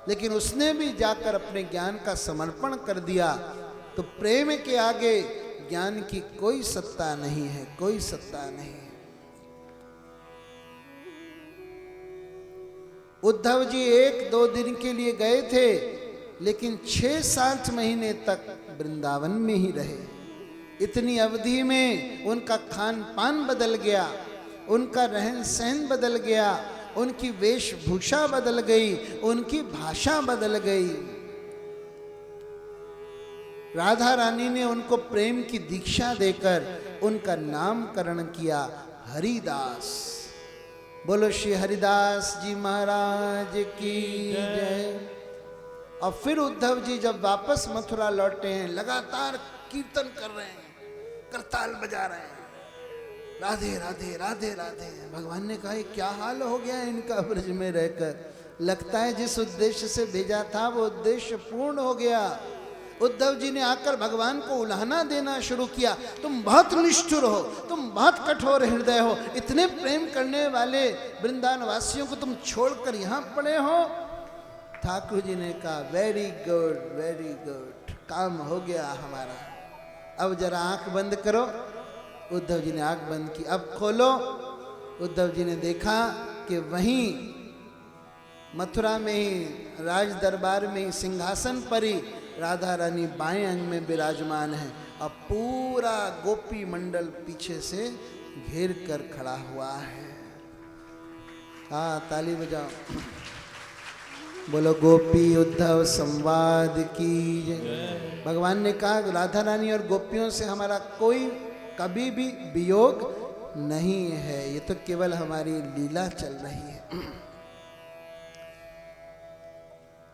लेकिन उसने भी जाकर अपने ज्ञान का समर्पण कर दिया। तो प्रेम के आगे ज्ञान की कोई सत्ता नहीं है, कोई सत्ता नहीं है। उद्धव जी 1-2 दिन के लिए गए थे, लेकिन 6-7 महीने तक वृंदावन में ही रहे। इतनी अवधि में उनका खान पान बदल गया, उनका रहन सहन बदल गया, उनकी वेशभूषा बदल गई, उनकी भाषा बदल गई। राधा रानी ने उनको प्रेम की दीक्षा देकर उनका नामकरण किया हरिदास। बोलो श्री हरिदास जी महाराज की जय। और फिर उद्धव जी जब वापस मथुरा लौटे हैं, लगातार कीर्तन कर रहे हैं, करताल बजा रहे हैं, राधे राधे राधे राधे। भगवान ने कहा क्या हाल हो गया इनका ब्रज में रहकर। लगता है जिस उद्देश्य से भेजा था वो उद्देश्य पूर्ण हो गया। उद्धव जी ने आकर भगवान को उलाहना देना शुरू किया, तुम बहुत निष्ठुर हो, तुम बहुत कठोर हृदय हो, इतने प्रेम करने वाले वृंदावन वासियों को तुम छोड़कर यहाँ पड़े हो। ठाकुर जी ने कहा वेरी गुड, काम हो गया हमारा, अब जरा आंख बंद करो। उद्धव जी ने आंख बंद की, अब खोलो। उद्धव जी ने देखा कि वहीं मथुरा में ही, राज दरबार में ही सिंहासन पर ही राधा रानी बाएं अंग में विराजमान है और पूरा गोपी मंडल पीछे से घेर कर खड़ा हुआ है। हाँ, ताली बजाओ। बोलो गोपी उद्धव संवाद की जय। भगवान ने कहा राधा रानी और गोपियों से हमारा कोई कभी भी वियोग नहीं है, ये तो केवल हमारी लीला चल रही है।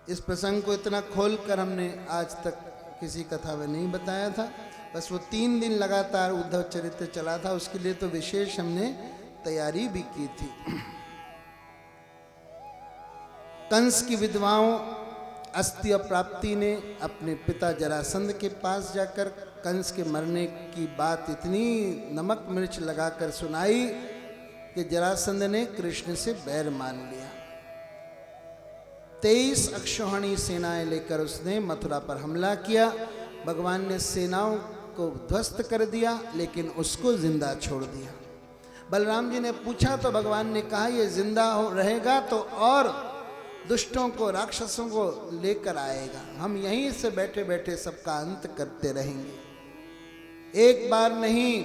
इस प्रसंग को इतना खोलकर हमने आज तक किसी कथा में नहीं बताया था। बस वो 3 दिन लगातार उद्धव चरित्र चला था, उसके लिए तो विशेष हमने तैयारी भी की थी। कंस की विधवाओं अस्त्य प्राप्ति ने अपने पिता जरासंध के पास जाकर कंस के मरने की बात इतनी नमक मिर्च लगाकर सुनाई कि जरासंध ने कृष्ण से बैर मान लिया। 23 अक्षौहिणी सेनाएं लेकर उसने मथुरा पर हमला किया। भगवान ने सेनाओं को ध्वस्त कर दिया, लेकिन उसको जिंदा छोड़ दिया। बलराम जी ने पूछा तो भगवान ने कहा ये जिंदा रहेगा तो और दुष्टों को, राक्षसों को लेकर आएगा, हम यहीं से बैठे बैठे सबका अंत करते रहेंगे। एक बार नहीं,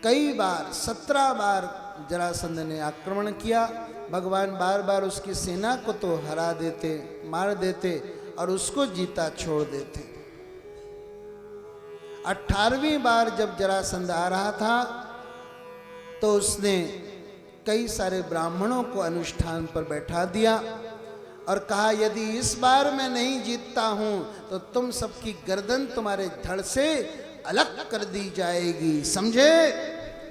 कई बार, 17 बार जरासंध ने आक्रमण किया। भगवान बार बार उसकी सेना को तो हरा देते, मार देते और उसको जीता छोड़ देते। 18वीं बार जब जरासंध आ रहा था तो उसने कई सारे ब्राह्मणों को अनुष्ठान पर बैठा दिया और कहा यदि इस बार मैं नहीं जीतता हूं तो तुम सबकी गर्दन तुम्हारे धड़ से अलग कर दी जाएगी, समझे।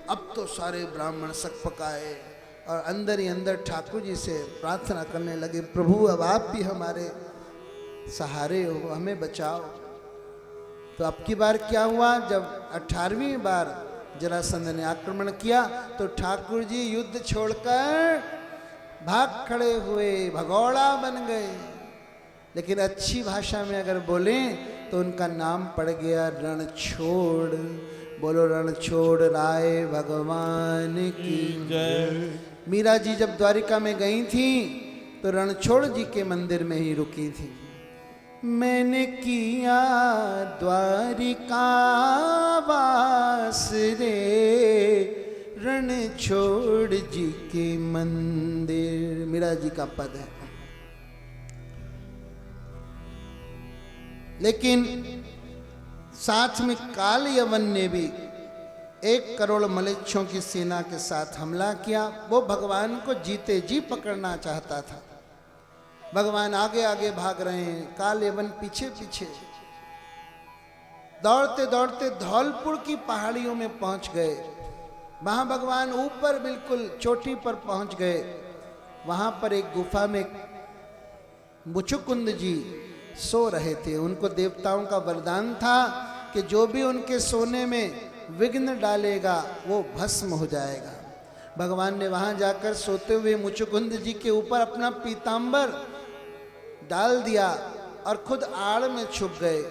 अब तो सारे ब्राह्मण सकपकाए और अंदर ही अंदर ठाकुर जी से प्रार्थना करने लगे, प्रभु अब आप भी हमारे सहारे हो, हमें बचाओ। तो अब की बार क्या हुआ, जब 18वीं बार जरासंध ने आक्रमण किया तो ठाकुर जी युद्ध छोड़कर भाग खड़े हुए, भगौड़ा बन गए। लेकिन अच्छी भाषा में अगर बोलें तो उनका नाम पड़ गया रणछोड़। बोलो रणछोड़ राय भगवान की जय। मीरा जी जब द्वारिका में गई थी तो रणछोड़ जी के मंदिर में ही रुकी थी। मैंने किया द्वारिका वास रे, रणछोड़ जी के मंदिर, मीरा जी का पद है। लेकिन साथ में काल यवन ने भी 1 करोड़ मलेच्छों की सेना के साथ हमला किया। वो भगवान को जीते जी पकड़ना चाहता था। भगवान आगे आगे भाग रहे हैं, काल यवन पीछे पीछे। दौड़ते दौड़ते धौलपुर की पहाड़ियों में पहुंच गए। वहां भगवान ऊपर बिल्कुल चोटी पर पहुंच गए। वहां पर एक गुफा में मुचुकुंद जी सो रहे थे। उनको देवताओं का वरदान था कि जो भी उनके सोने में विघ्न डालेगा वो भस्म हो जाएगा। भगवान ने वहां जाकर सोते हुए मुचुकुंद जी के ऊपर अपना पीतांबर डाल दिया और खुद आड़ में छुप गए।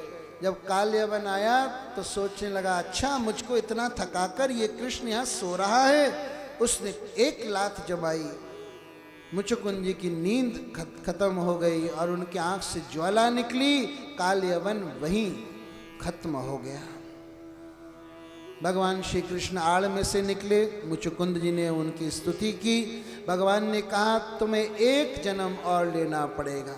जब काल यवन आया तो सोचने लगा, अच्छा मुझको इतना थकाकर ये कृष्ण यहाँ सो रहा है। उसने 1 लात जमाई। मुचुकुंद जी की नींद खत्म हो गई और उनकी आंख से ज्वाला निकली। काल यवन वहीं खत्म हो गया। भगवान श्री कृष्ण आड़ में से निकले। मुचुकुंद जी ने उनकी स्तुति की। भगवान ने कहा, तुम्हें 1 जन्म और लेना पड़ेगा।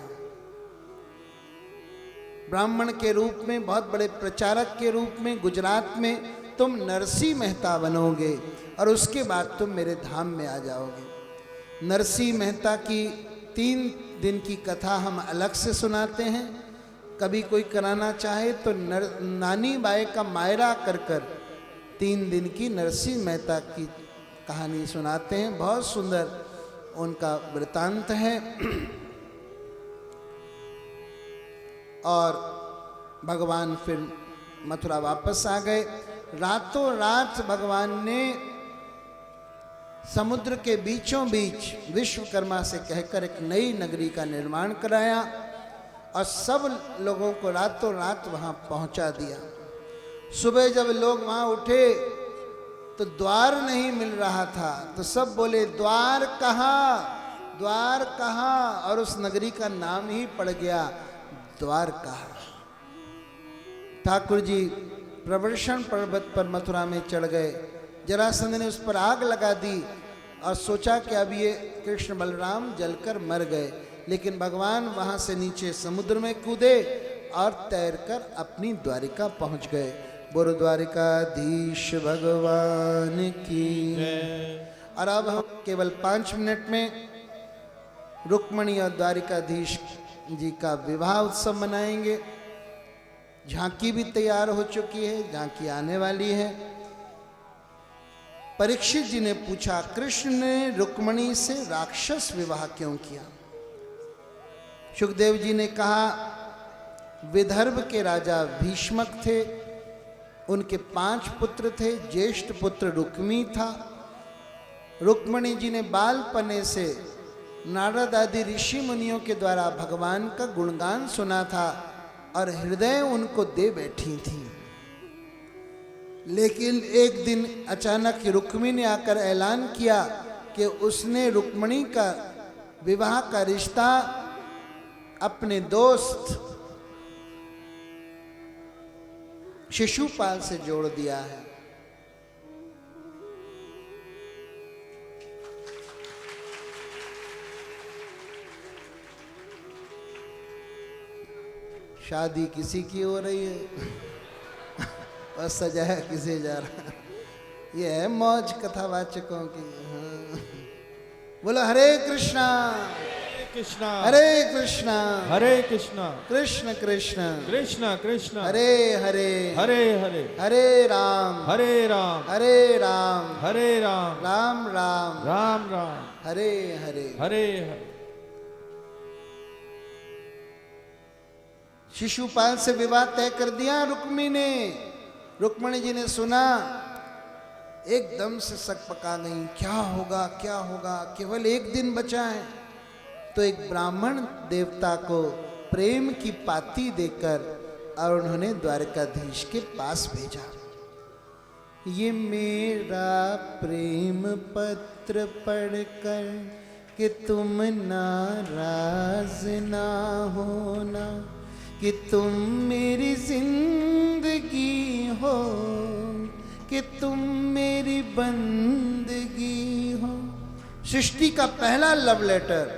ब्राह्मण के रूप में, बहुत बड़े प्रचारक के रूप में गुजरात में तुम नरसिंह मेहता बनोगे और उसके बाद तुम मेरे धाम में आ जाओगे। नरसिंह मेहता की 3 दिन की कथा हम अलग से सुनाते हैं। कभी कोई कराना चाहे तो नानी बाई का मायरा कर 3 दिन की नरसिंह मेहता की कहानी सुनाते हैं। बहुत सुंदर उनका वृतांत है। और भगवान फिर मथुरा वापस आ गए। रातों रात भगवान ने समुद्र के बीचों बीच विश्वकर्मा से कहकर एक नई नगरी का निर्माण कराया और सब लोगों को रातों रात वहां पहुंचा दिया। सुबह जब लोग वहां उठे तो द्वार नहीं मिल रहा था, तो सब बोले, द्वार कहाँ, द्वार कहाँ। और उस नगरी का नाम ही पड़ गया द्वारका। ठाकुर जी प्रवर्षण पर्वत पर मथुरा में चढ़ गए। जरासंध ने उस पर आग लगा दी और सोचा कि अब ये कृष्ण बलराम जलकर मर गए। लेकिन भगवान वहां से नीचे समुद्र में कूदे और तैरकर अपनी द्वारिका पहुंच गए। बोलो द्वारिकाधीश भगवान की। और अब हम केवल 5 मिनट में रुक्मणी और द्वारिकाधीश जी का विवाह उत्सव मनाएंगे। झांकी भी तैयार हो चुकी है, झांकी आने वाली है। परीक्षित जी ने पूछा, कृष्ण ने रुक्मणी से राक्षस विवाह क्यों किया? सुखदेव जी ने कहा, विदर्भ के राजा भीष्मक थे, उनके 5 पुत्र थे। ज्येष्ठ पुत्र रुक्मी था। रुक्मणी जी ने बालपने से नारद आदि ऋषि मुनियों के द्वारा भगवान का गुणगान सुना था और हृदय उनको दे बैठी थी। लेकिन एक दिन अचानक रुक्मी ने आकर ऐलान किया कि उसने रुक्मणी का विवाह का रिश्ता अपने दोस्त शिशुपाल से जोड़ दिया है। शादी किसी की हो रही है और सजाया किसे जा रहा है। ये है मौज कथावाचकों की। हाँ। बोलो हरे कृष्णा कृष्णा हरे कृष्णा हरे कृष्णा कृष्ण कृष्ण कृष्ण कृष्ण हरे हरे हरे हरे हरे राम हरे राम हरे राम हरे राम राम राम राम राम हरे हरे। हरे हरे। शिशुपाल से विवाह तय कर दिया रुक्मी ने। रुक्मणी जी ने सुना, एकदम से सक पका गई। क्या होगा क्या होगा, केवल 1 दिन बचा है। तो एक ब्राह्मण देवता को प्रेम की पाती देकर और उन्होंने द्वारकाधीश के पास भेजा। ये मेरा प्रेम पत्र पढ़कर कि तुम नाराज ना होना, कि तुम मेरी जिंदगी हो, कि तुम मेरी बंदगी हो। सृष्टि का पहला लव लेटर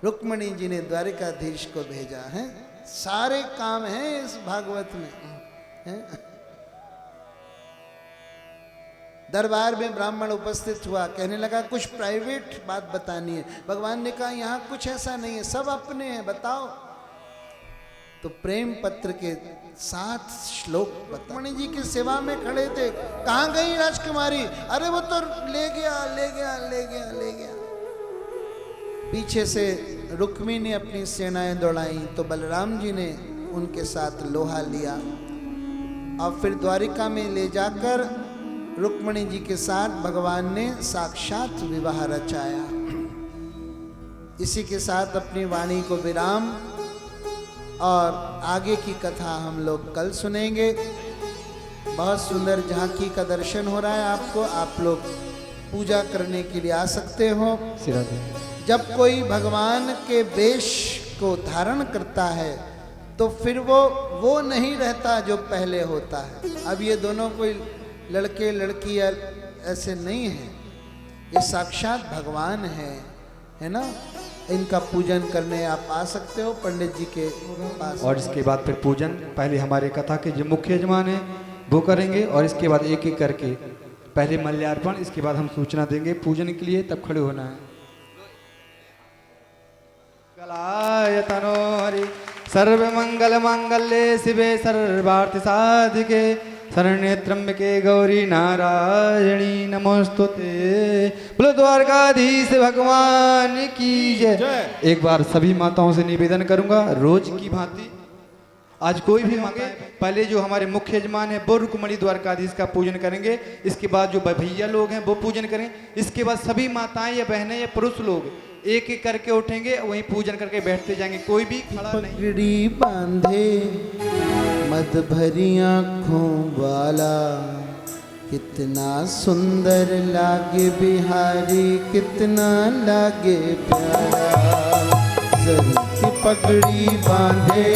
रुक्मणी जी ने द्वारिकाधीश को भेजा है। सारे काम हैं इस भागवत में है? दरबार में ब्राह्मण उपस्थित हुआ, कहने लगा कुछ प्राइवेट बात बतानी है। भगवान ने कहा यहाँ कुछ ऐसा नहीं है, सब अपने हैं, बताओ। तो प्रेम पत्र के 7 श्लोक बता। रुक्मिणी जी की सेवा में खड़े थे, कहाँ गई राजकुमारी? अरे वो तो ले गया ले गया ले गया ले गया। पीछे से रुक्मी ने अपनी सेनाएं दौड़ाई तो बलराम जी ने उनके साथ लोहा लिया और फिर द्वारिका में ले जाकर रुक्मिणी जी के साथ भगवान ने साक्षात विवाह रचाया। इसी के साथ अपनी वाणी को विराम, और आगे की कथा हम लोग कल सुनेंगे। बहुत सुंदर झांकी का दर्शन हो रहा है आपको, आप लोग पूजा करने के लिए आ सकते हो। जब कोई भगवान के वेश को धारण करता है तो फिर वो नहीं रहता जो पहले होता है। अब ये दोनों कोई लड़के लड़की ऐसे नहीं है, ये साक्षात भगवान है ना। इनका पूजन करने आप आ सकते हो पंडित जी के पास। और इसके बाद फिर पूजन पहले हमारे कथा के जो मुख्य यजमान हैं वो करेंगे, और इसके बाद एक एक करके पहले मल्यार्पण, इसके बाद हम सूचना देंगे पूजन के लिए, तब खड़े होना है। कलाय तनो हरि सर्व मंगल मांगल्ये शिवे सर्वार्थ साधिके शरण्ये त्र्यंबके गौरी नारायणी नमोस्तुते। बोलो द्वारकाधीश भगवान की जय। एक बार सभी माताओं से निवेदन करूंगा, रोज की भांति आज कोई भी मांगे, पहले जो हमारे मुख्य यजमान है वो रुक्मिणी द्वारकाधीश का पूजन करेंगे, इसके बाद जो भैया लोग हैं वो पूजन करेंगे, इसके बाद सभी माताएं या बहनें या पुरुष लोग एक एक करके उठेंगे, वहीं पूजन करके बैठते जाएंगे, कोई भी खड़ा नहीं। पगड़ी बांधे मद भरी आँखों वाला, कितना सुंदर लागे बिहारी, कितना लागे प्यारा। जरी की पगड़ी बांधे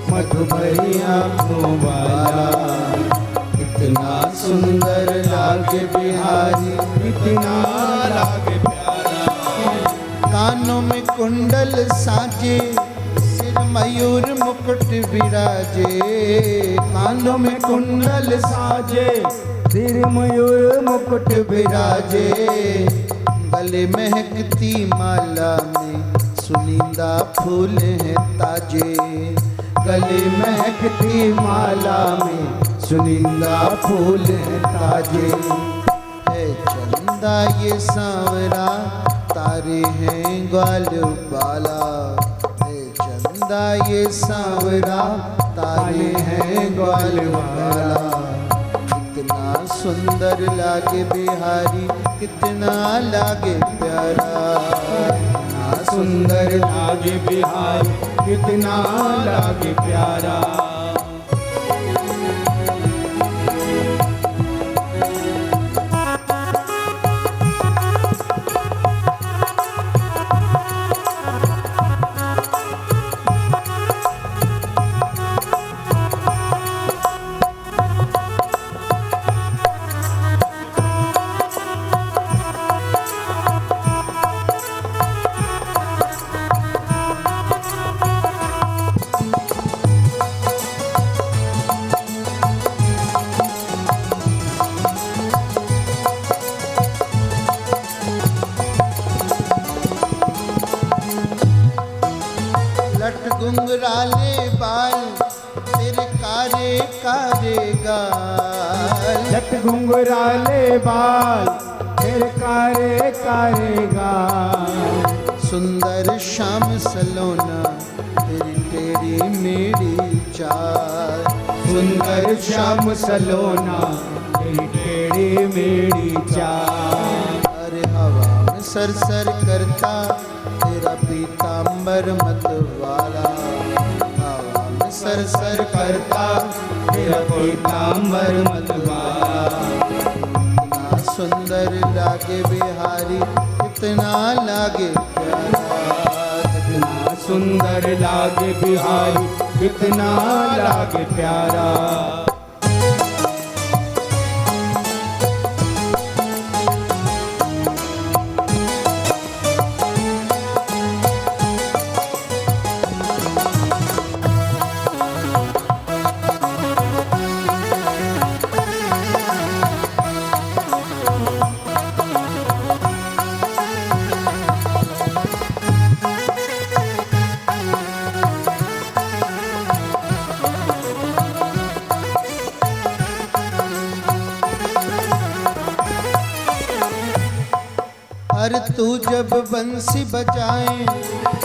मद भरी आँखों वाला, कितना सुंदर लागे बिहारी, कितना लागे प्यारा। कानों में कुंडल साजे, सिर मयूर मुकुट विराजे। कानों में कुंडल साजे, सिर मयूर मुकुट विराजे। गले महकती माला में सुनिंदा फूल हैं ताजे। गले महकती माला में सुनिंदा फूल हैं ताजे। है चंदा ये सांवरा, तारे हैं ग्वाल बाला। है चंदा ये सांवरा, तारे हैं ग्वाल बाला। कितना सुंदर लागे बिहारी, कितना लागे प्यारा। कितना सुंदर लागे बिहारी, कितना लागे प्यारा। घुंघराले बाल तेरे कारे कारे गाल। लट घुंघराले बाल तेरे कारे कारे गाल। सुंदर श्याम सलोना तेरी टेढ़ी मेरी चाल। सुंदर श्याम सलोना तेरी टेढ़ी मेरी चाल। अरे हवा में सरसर करता तेरा पीतांबर मत वाला। हवा में सरसर करता तेरा पीतांबर मत वाला। कितना सुंदर लागे बिहारी, कितना लागे प्यारा। कितना सुंदर लागे बिहारी, कितना लागे प्यारा। अरे तू जब बंसी बजाए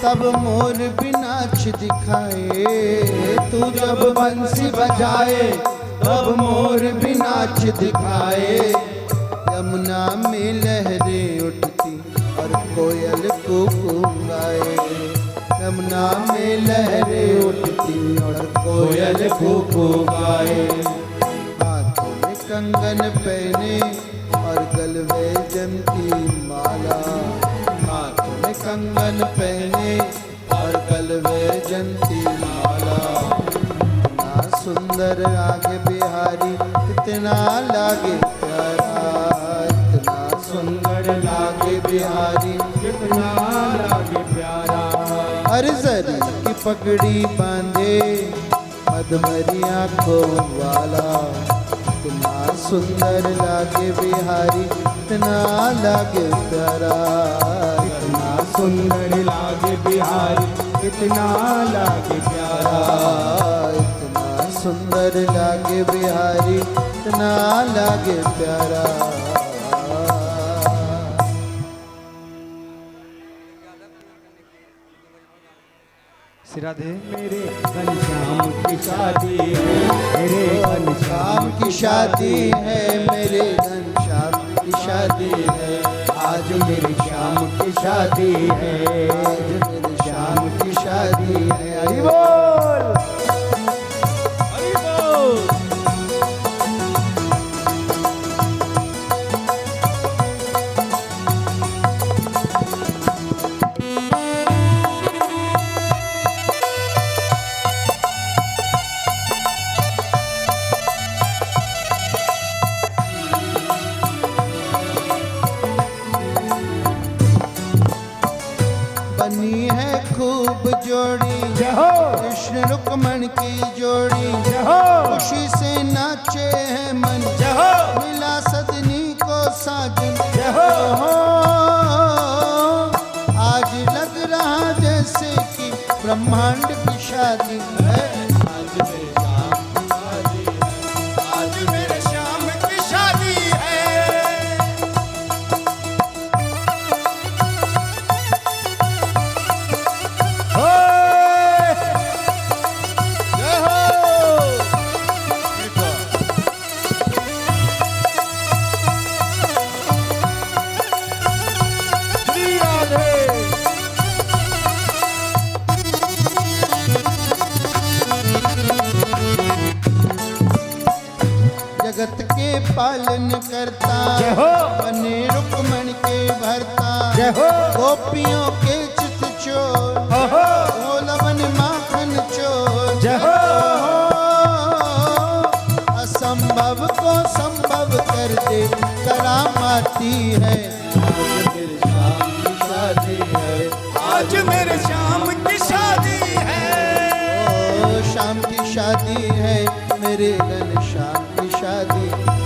तब मोर भी नाच दिखाए। तू जब बंसी बजाए तब मोर भी नाच दिखाए। यमुना में लहरें उठती और कोयल कूकू गाए। यमुना में लहरें उठती और कोयल कूकू गाए। हाथों में कंगन पहने और गलवे जमती माला। हाथों में कंगन पहने और गलवे जमती माला। इतना सुंदर लागे बिहारी, इतना लागे प्यारा। इतना सुंदर लागे बिहारी, कितना लागे प्यारा। हर जरी की पगड़ी बांधे मधुमरी आंखों वाला। इतना सुंदर लागे बिहारी, इतना लागे प्यारा। इतना सुंदर लागे बिहारी, इतना लागे प्यारा। इतना सुंदर लागे बिहारी, इतना लागे प्यारा। राधे। मेरे घनश्याम की शादी है, मेरे घनश्याम की शादी है, मेरे घनश्याम की शादी है। आज मेरे श्याम की शादी है, आज मेरे श्याम की शादी है। हरि बोल, हरि बोल। बनी है खूब जोड़ी जय हो, कृष्ण रुक्मण की जोड़ी। जय हो, खुशी से नाचे हैं मन, जय हो, मिला सदनी को साजन। जय हो, आज लग रहा जैसे कि ब्रह्मांड की शादी है। आज मेरे श्याम की शादी है, आज मेरे श्याम की शादी है। जय हो। श्री राधे। जगत के पालन करता, जय हो, बने रुक्मण के भरता। जय हो, गोपियों के चित चोर, ओहो, गोलवन माखन चोर। जय हो, असंभव को संभव कर दे करामाती है। आज मेरे श्याम की शादी है। ओ शाम की शादी है, मेरे घनश्याम की शादी है।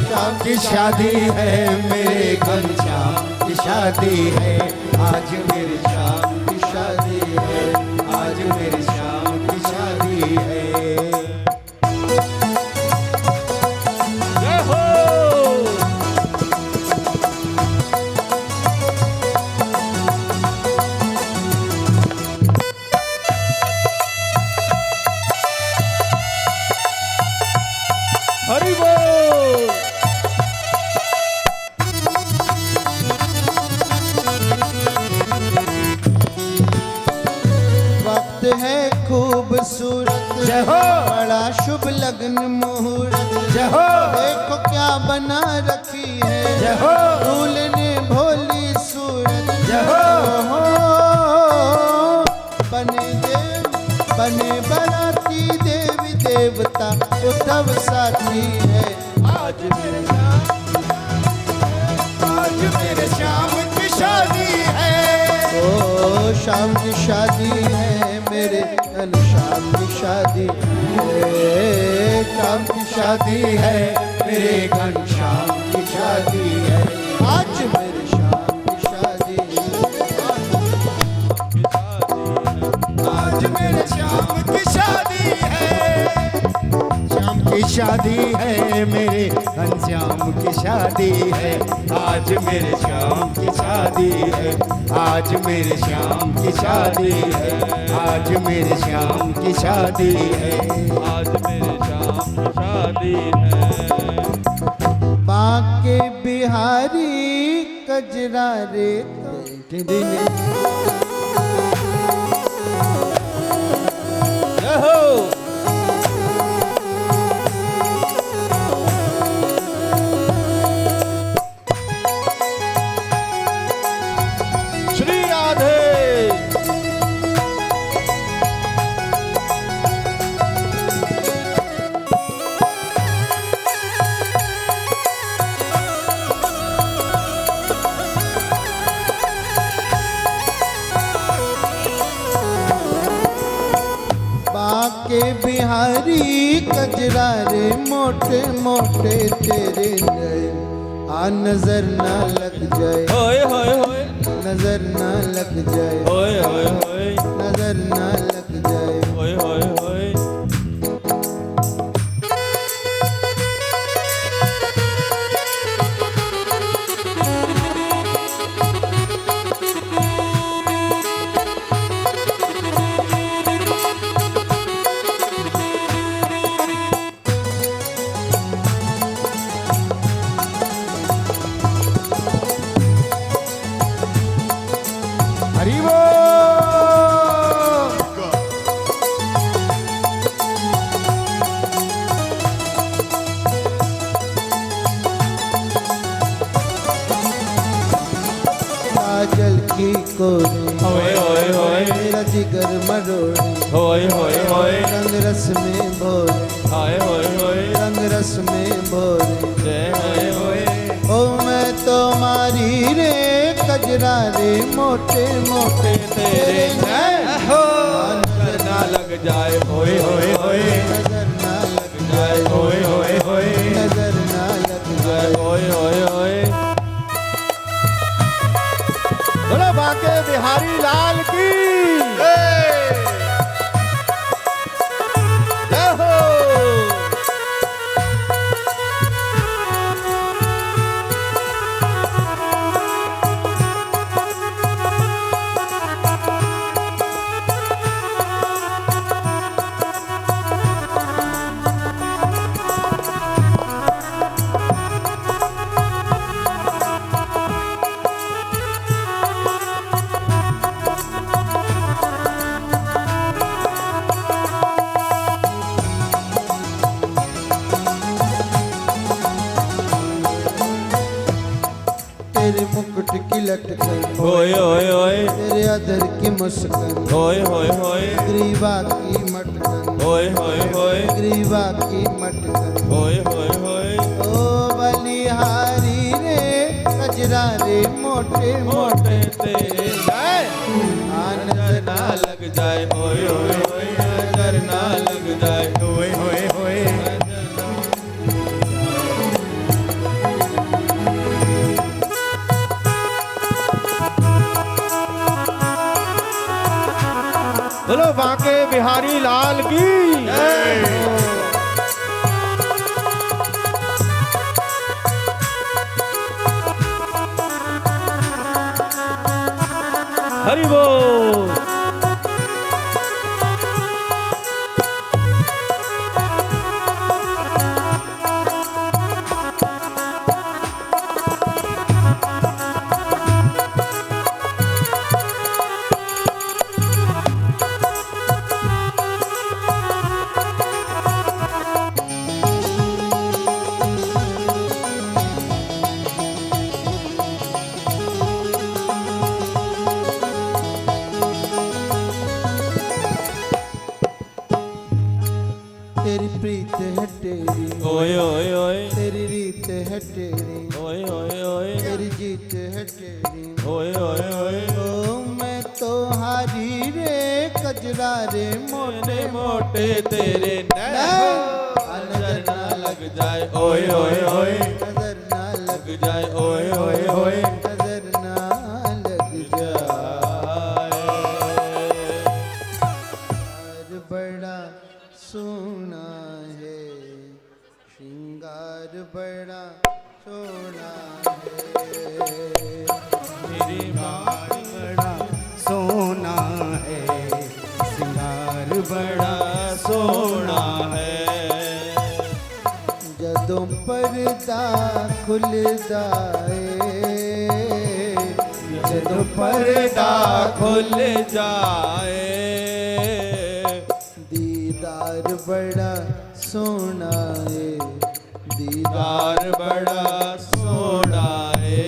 शाम की शादी है, मेरे घनश्याम की शादी है। आज मेरे श्याम की शादी है, आज मेरे श्याम की शादी है। जय हो। हरि बोल। वक्त है खूबसूरत, जय हो, बड़ा शुभ लगन मुहूर्त। जय हो, देखो क्या बना रखी है, जय हो, फूल ने भोली सूरत। जय हो, बने बराती देवी देवता उद्धव साथी है। आज मेरे श्याम की शादी है। ओ शाम की शादी है, मेरे घनश्याम की शादी है। शाम की शादी है, मेरे घनश्याम की शादी है। आज मेरे शाम की शादी आज मेरे श्याम की शादी है। शाम की की शादी है, मेरे घनश्याम की शादी है। आज मेरे श्याम की शादी है, आज मेरे श्याम की शादी है, आज मेरे श्याम की शादी है। आज मेरे श्याम की शादी है। बाके बिहारी कजरा रे जय हो। श्री राधे। बाके बिहारी कजरा रे मोटे मोटे तेरे नयन, आ नजर ना लग जाए, होए होए होए नजर ना लग जाए, होए होए होए नजर ना लग जाए। होए होए होए। हरि बोल। काजल की कोरी होए होए होए मेरा जिगर मरोड़ी, होए होए होए। रंग रस में भोरे, हाय होए होए। रंग रस में भोरे। जय होए होए। ओ मैं तो मारी रे कजरा रे मोटे मोटे तेरे नैन हो नजर ना लग जाए, होए होए होए। नजर ना लग जाए, होए होए होए। नजर ना लग जाए। होए होए होए। बोलो बाके बिहारी लाल की जय हो। तेरे मुकुट की लटकन, होए होए होए। तेरे अधर की मुस्कान, होए होए होए। ग्रीवा की मटकन, होए होए होए। ग्रीवा की मटकन। होए होए होए। ओ बलिहारी रे कजरा रे मोटे मोटे मोटे तेरे नैन आ नजर ना लग जाए, होए होए होए। नजर ना लग जाए, होए होए होए। बोलो बाके बिहारी लाल की हरि बोल। तेरी प्रीत है टेढ़ी, ओए ओए ओए। तेरी रीत है टेढ़ी, ओए ओए ओए। तेरी जीत है टेढ़ी। ओए ओए ओए। ओ मैं तो हारी रे कजरा रे मोटे मोटे तेरे नैन नजर ना लग जाए, ओए ओए ओए। नजर ना लग लग जाए, ओए ओए ओए। नजर ना लग जाए। और बड़ा सोना है बड़ा सोना मेरी बात बड़ा सोना है, सिंगार बड़ा सोना है। जदों पर्दा खुलदा ए, जदों पर्दा खुल जाए, दीदार बड़ा सोना है, दीदार बड़ा सोना है।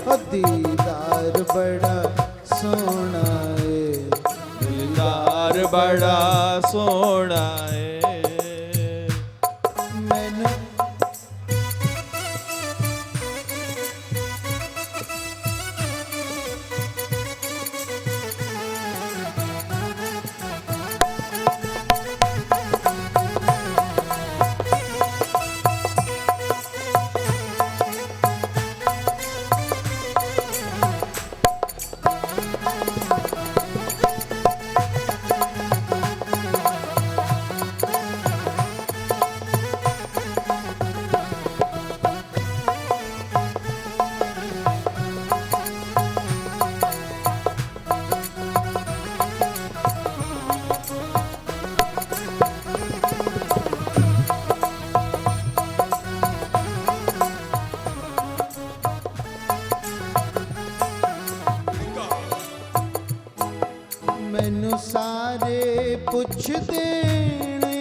ओ दीदार बड़ा सोना है। दीदार बड़ा सोना है। मैनू मैनू सारे पुछदे ने,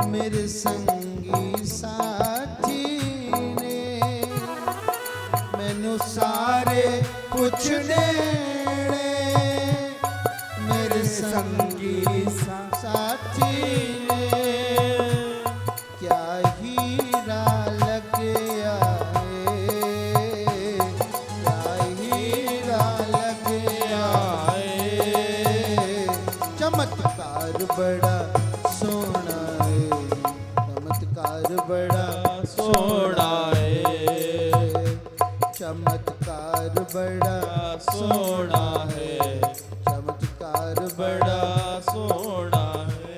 मेरे संगी साथी ने। मैनू सारे पुछदे ने, मेरे संगी साथी ने। क्या हीरा लगे आए, क्या हीरा लगे आए। चमत्कार बड़ा सोना है, चमत्कार बड़ा सोना है। चमत्कार बड़ा सोना है। चमत्कार बड़ा बड़ा सोना है।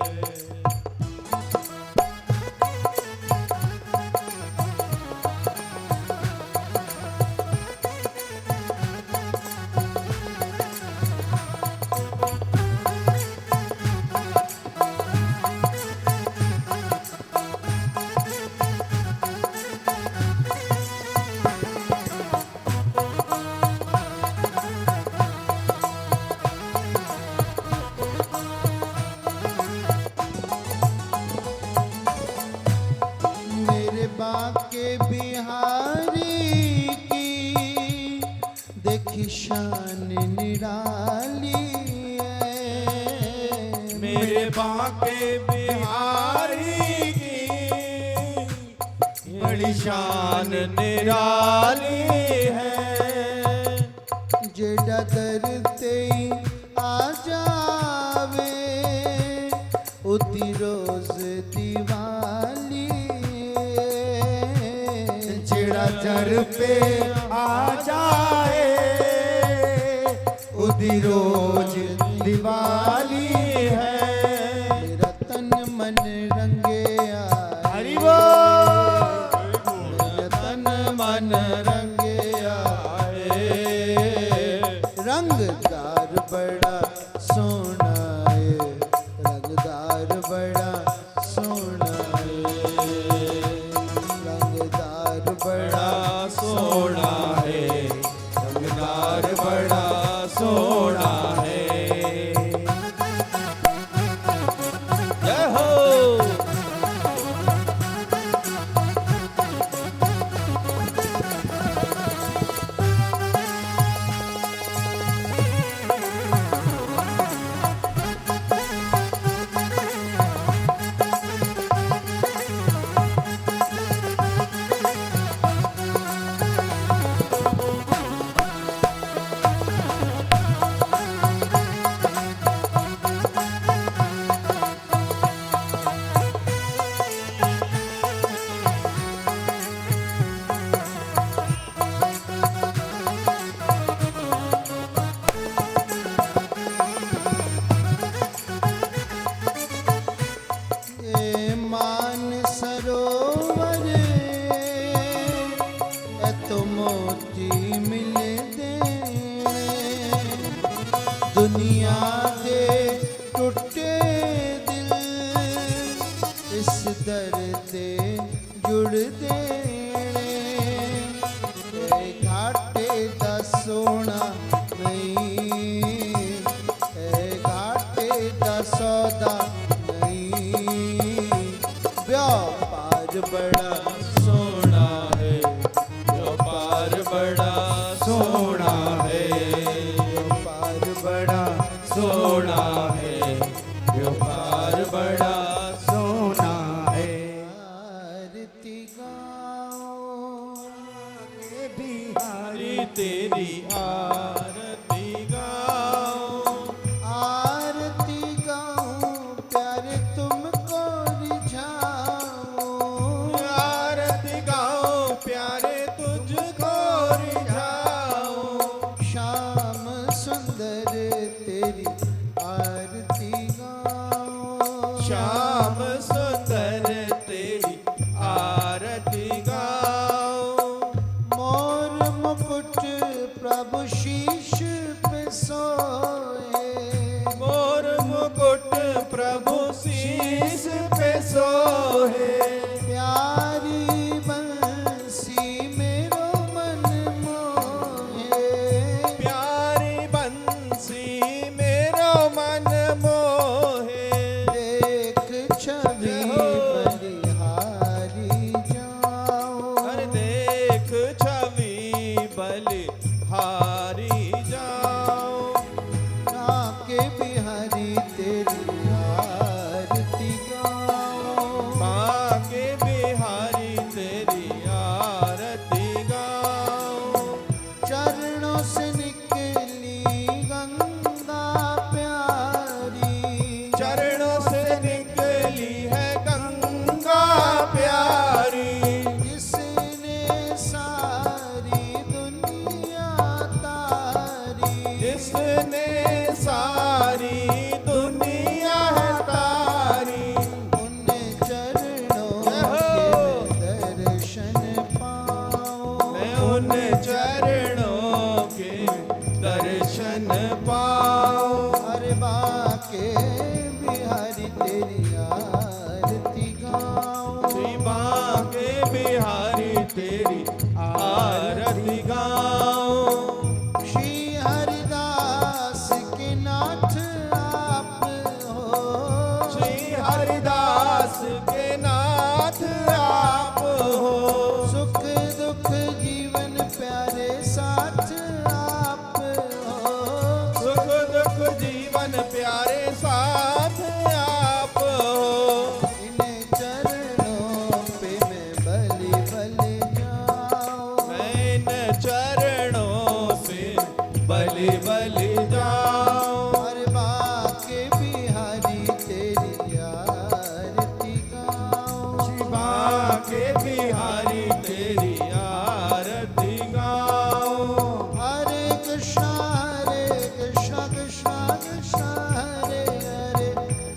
मेरे बाके बिहारी की देखी शान निराली है। मेरे बाके बिहारी की बड़ी शान निराली है। जेड़ा दर ते आ जावे, उती रोज दिवाली। जेड़ा दर पे आ जाए, उदी रोज दिवाली है। मेरा तन मन रंगे आए, हरि बोल। मेरा तन मन रंगे आए। रंगदार बड़ा सोना है, रंगदार बड़ा सोना है। रंगदार बड़ा बड़ा सोना है। रंगदार बड़ा सोना है। जय हो। जिस दर ते जुड़दे ने घाटे दा सोना नहीं घाटे दा सौदा नहीं व्यापार बड़ा सोना है व्यापार बड़ा सोना है व्यापार बड़ा सोना है व्यापार बड़ा सोना है आरती गाओ बिहारी हरी तेरी आरती गाओ आरती गाओ प्यारे तुमको रिझाओ आरती गाओ प्यारे तुझको रिझाओ श्याम सुंदर तेरी आरती गाओ श्याम सुंदर तेरी आरती गाओ मोर मुकुट प्रभु शीश पे सोए मोर मुकुट प्रभु शीस पे सोहे प्यारी बंसी मेरो मन मोहे प्यारी बंसी मेरो मन मोहे देख छवि बलिहारी जाओ हर देख छवि बलिहारी जाओ के बिहारी तेरी आरती गाओ बाके बिहारी तेरी आरती गाओ चरणों से निकली गंगा प्यारी चरणों से निकली है गंगा प्यारी जिसने सारी दुनिया तारी जिसने सारी दुनिया है तारी उन चरणों के दर्शन पाओ मैं उन चरणों के दर्शन पाऊं अरे बाके बिहारी तेरी आरती गाओ श्री बाके बिहारी तेरी आरती गाओ श्री हरिदास के नाथ आप हो श्री हरिदास के नाथ आप हो सुख दुख जीवन प्यारे साथ आप हो सुख दुख जीवन प्यारे साथ आप हो इन चरणों पे मैं बलि बलि जाऊं मैं इन चरणों से बलि बलि जाऊं हर बाके बिहारी तेरी आरती गाऊं बाके बिहारी तेरी आरती गाऊं हरे कृष्णा कृष्णा कृष्णा हरे हरे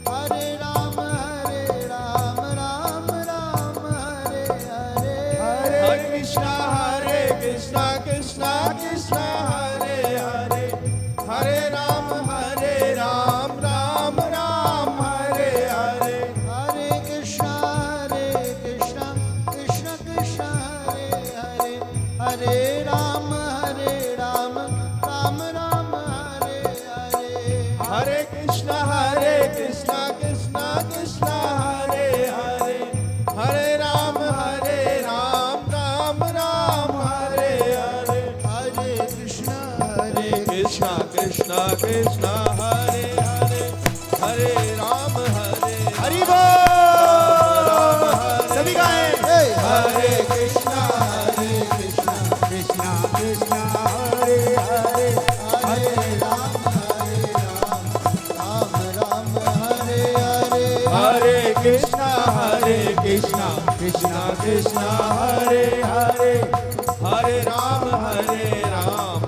हरे राम राम राम हरे हरे हरे कृष्णा कृष्णा कृष्णा हरे हरे हरे राम राम राम हरे हरे हरे कृष्णा कृष्णा कृष्णा हरे हरे हरे राम राम राम हरे हरे हरे कृष्णा कृष्णा कृष्णा हरे हरे हरे राम राम राम हरे हरे हरे कृष्णा कृष्णा कृष्णा कृष्णा हरे हरे हरे राम हरि बोल सभी गाएं हरे कृष्णा कृष्णा कृष्णा कृष्णा हरे हरे हरे राम राम हरे हरे हरे कृष्णा कृष्णा कृष्णा हरे हरे हरे राम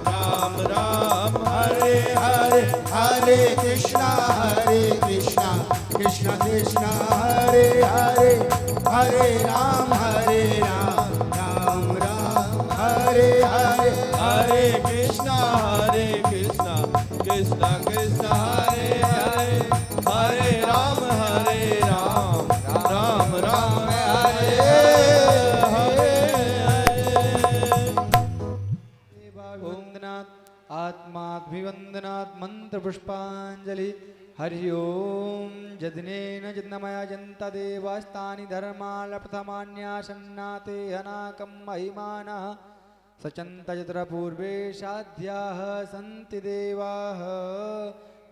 राम राम हरे हरे हरे कृष्णा कृष्णा कृष्णा हरे हरे हरे राम राम राम हरे हरे हरे कृष्णा कृष्णा कृष्णा हरे हरे हरे राम राम मंत्र पुष्पांजलि। हरि ओम जदनेन जदनमया जन्ता देवास्तानि धर्माल प्रथमान्यासन्नाते अनाकं महिमानः सचन्त यत्र पूर्वे साध्याः सन्ति देवाः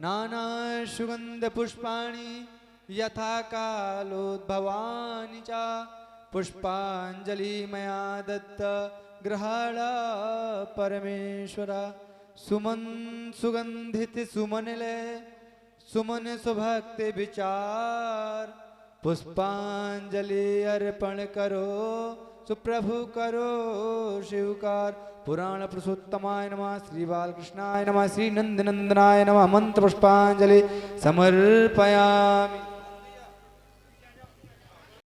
नाना सुगन्ध पुष्पाणि यथा कालोद्भवानि च पुष्पांजलि मया दत्त ग्रहाण परमेश्वर। सुमन सुगंधित सुमन ले सुमन सुभक्ति विचार पुष्पांजलि अर्पण करो सुप्रभु करो शिवकार। पुराण पुरुषोत्तमाय नमः, श्री बालकृष्णाय नमः, श्री नंदनंदनाय नमः। मंत्र पुष्पांजलि समर्पयामि।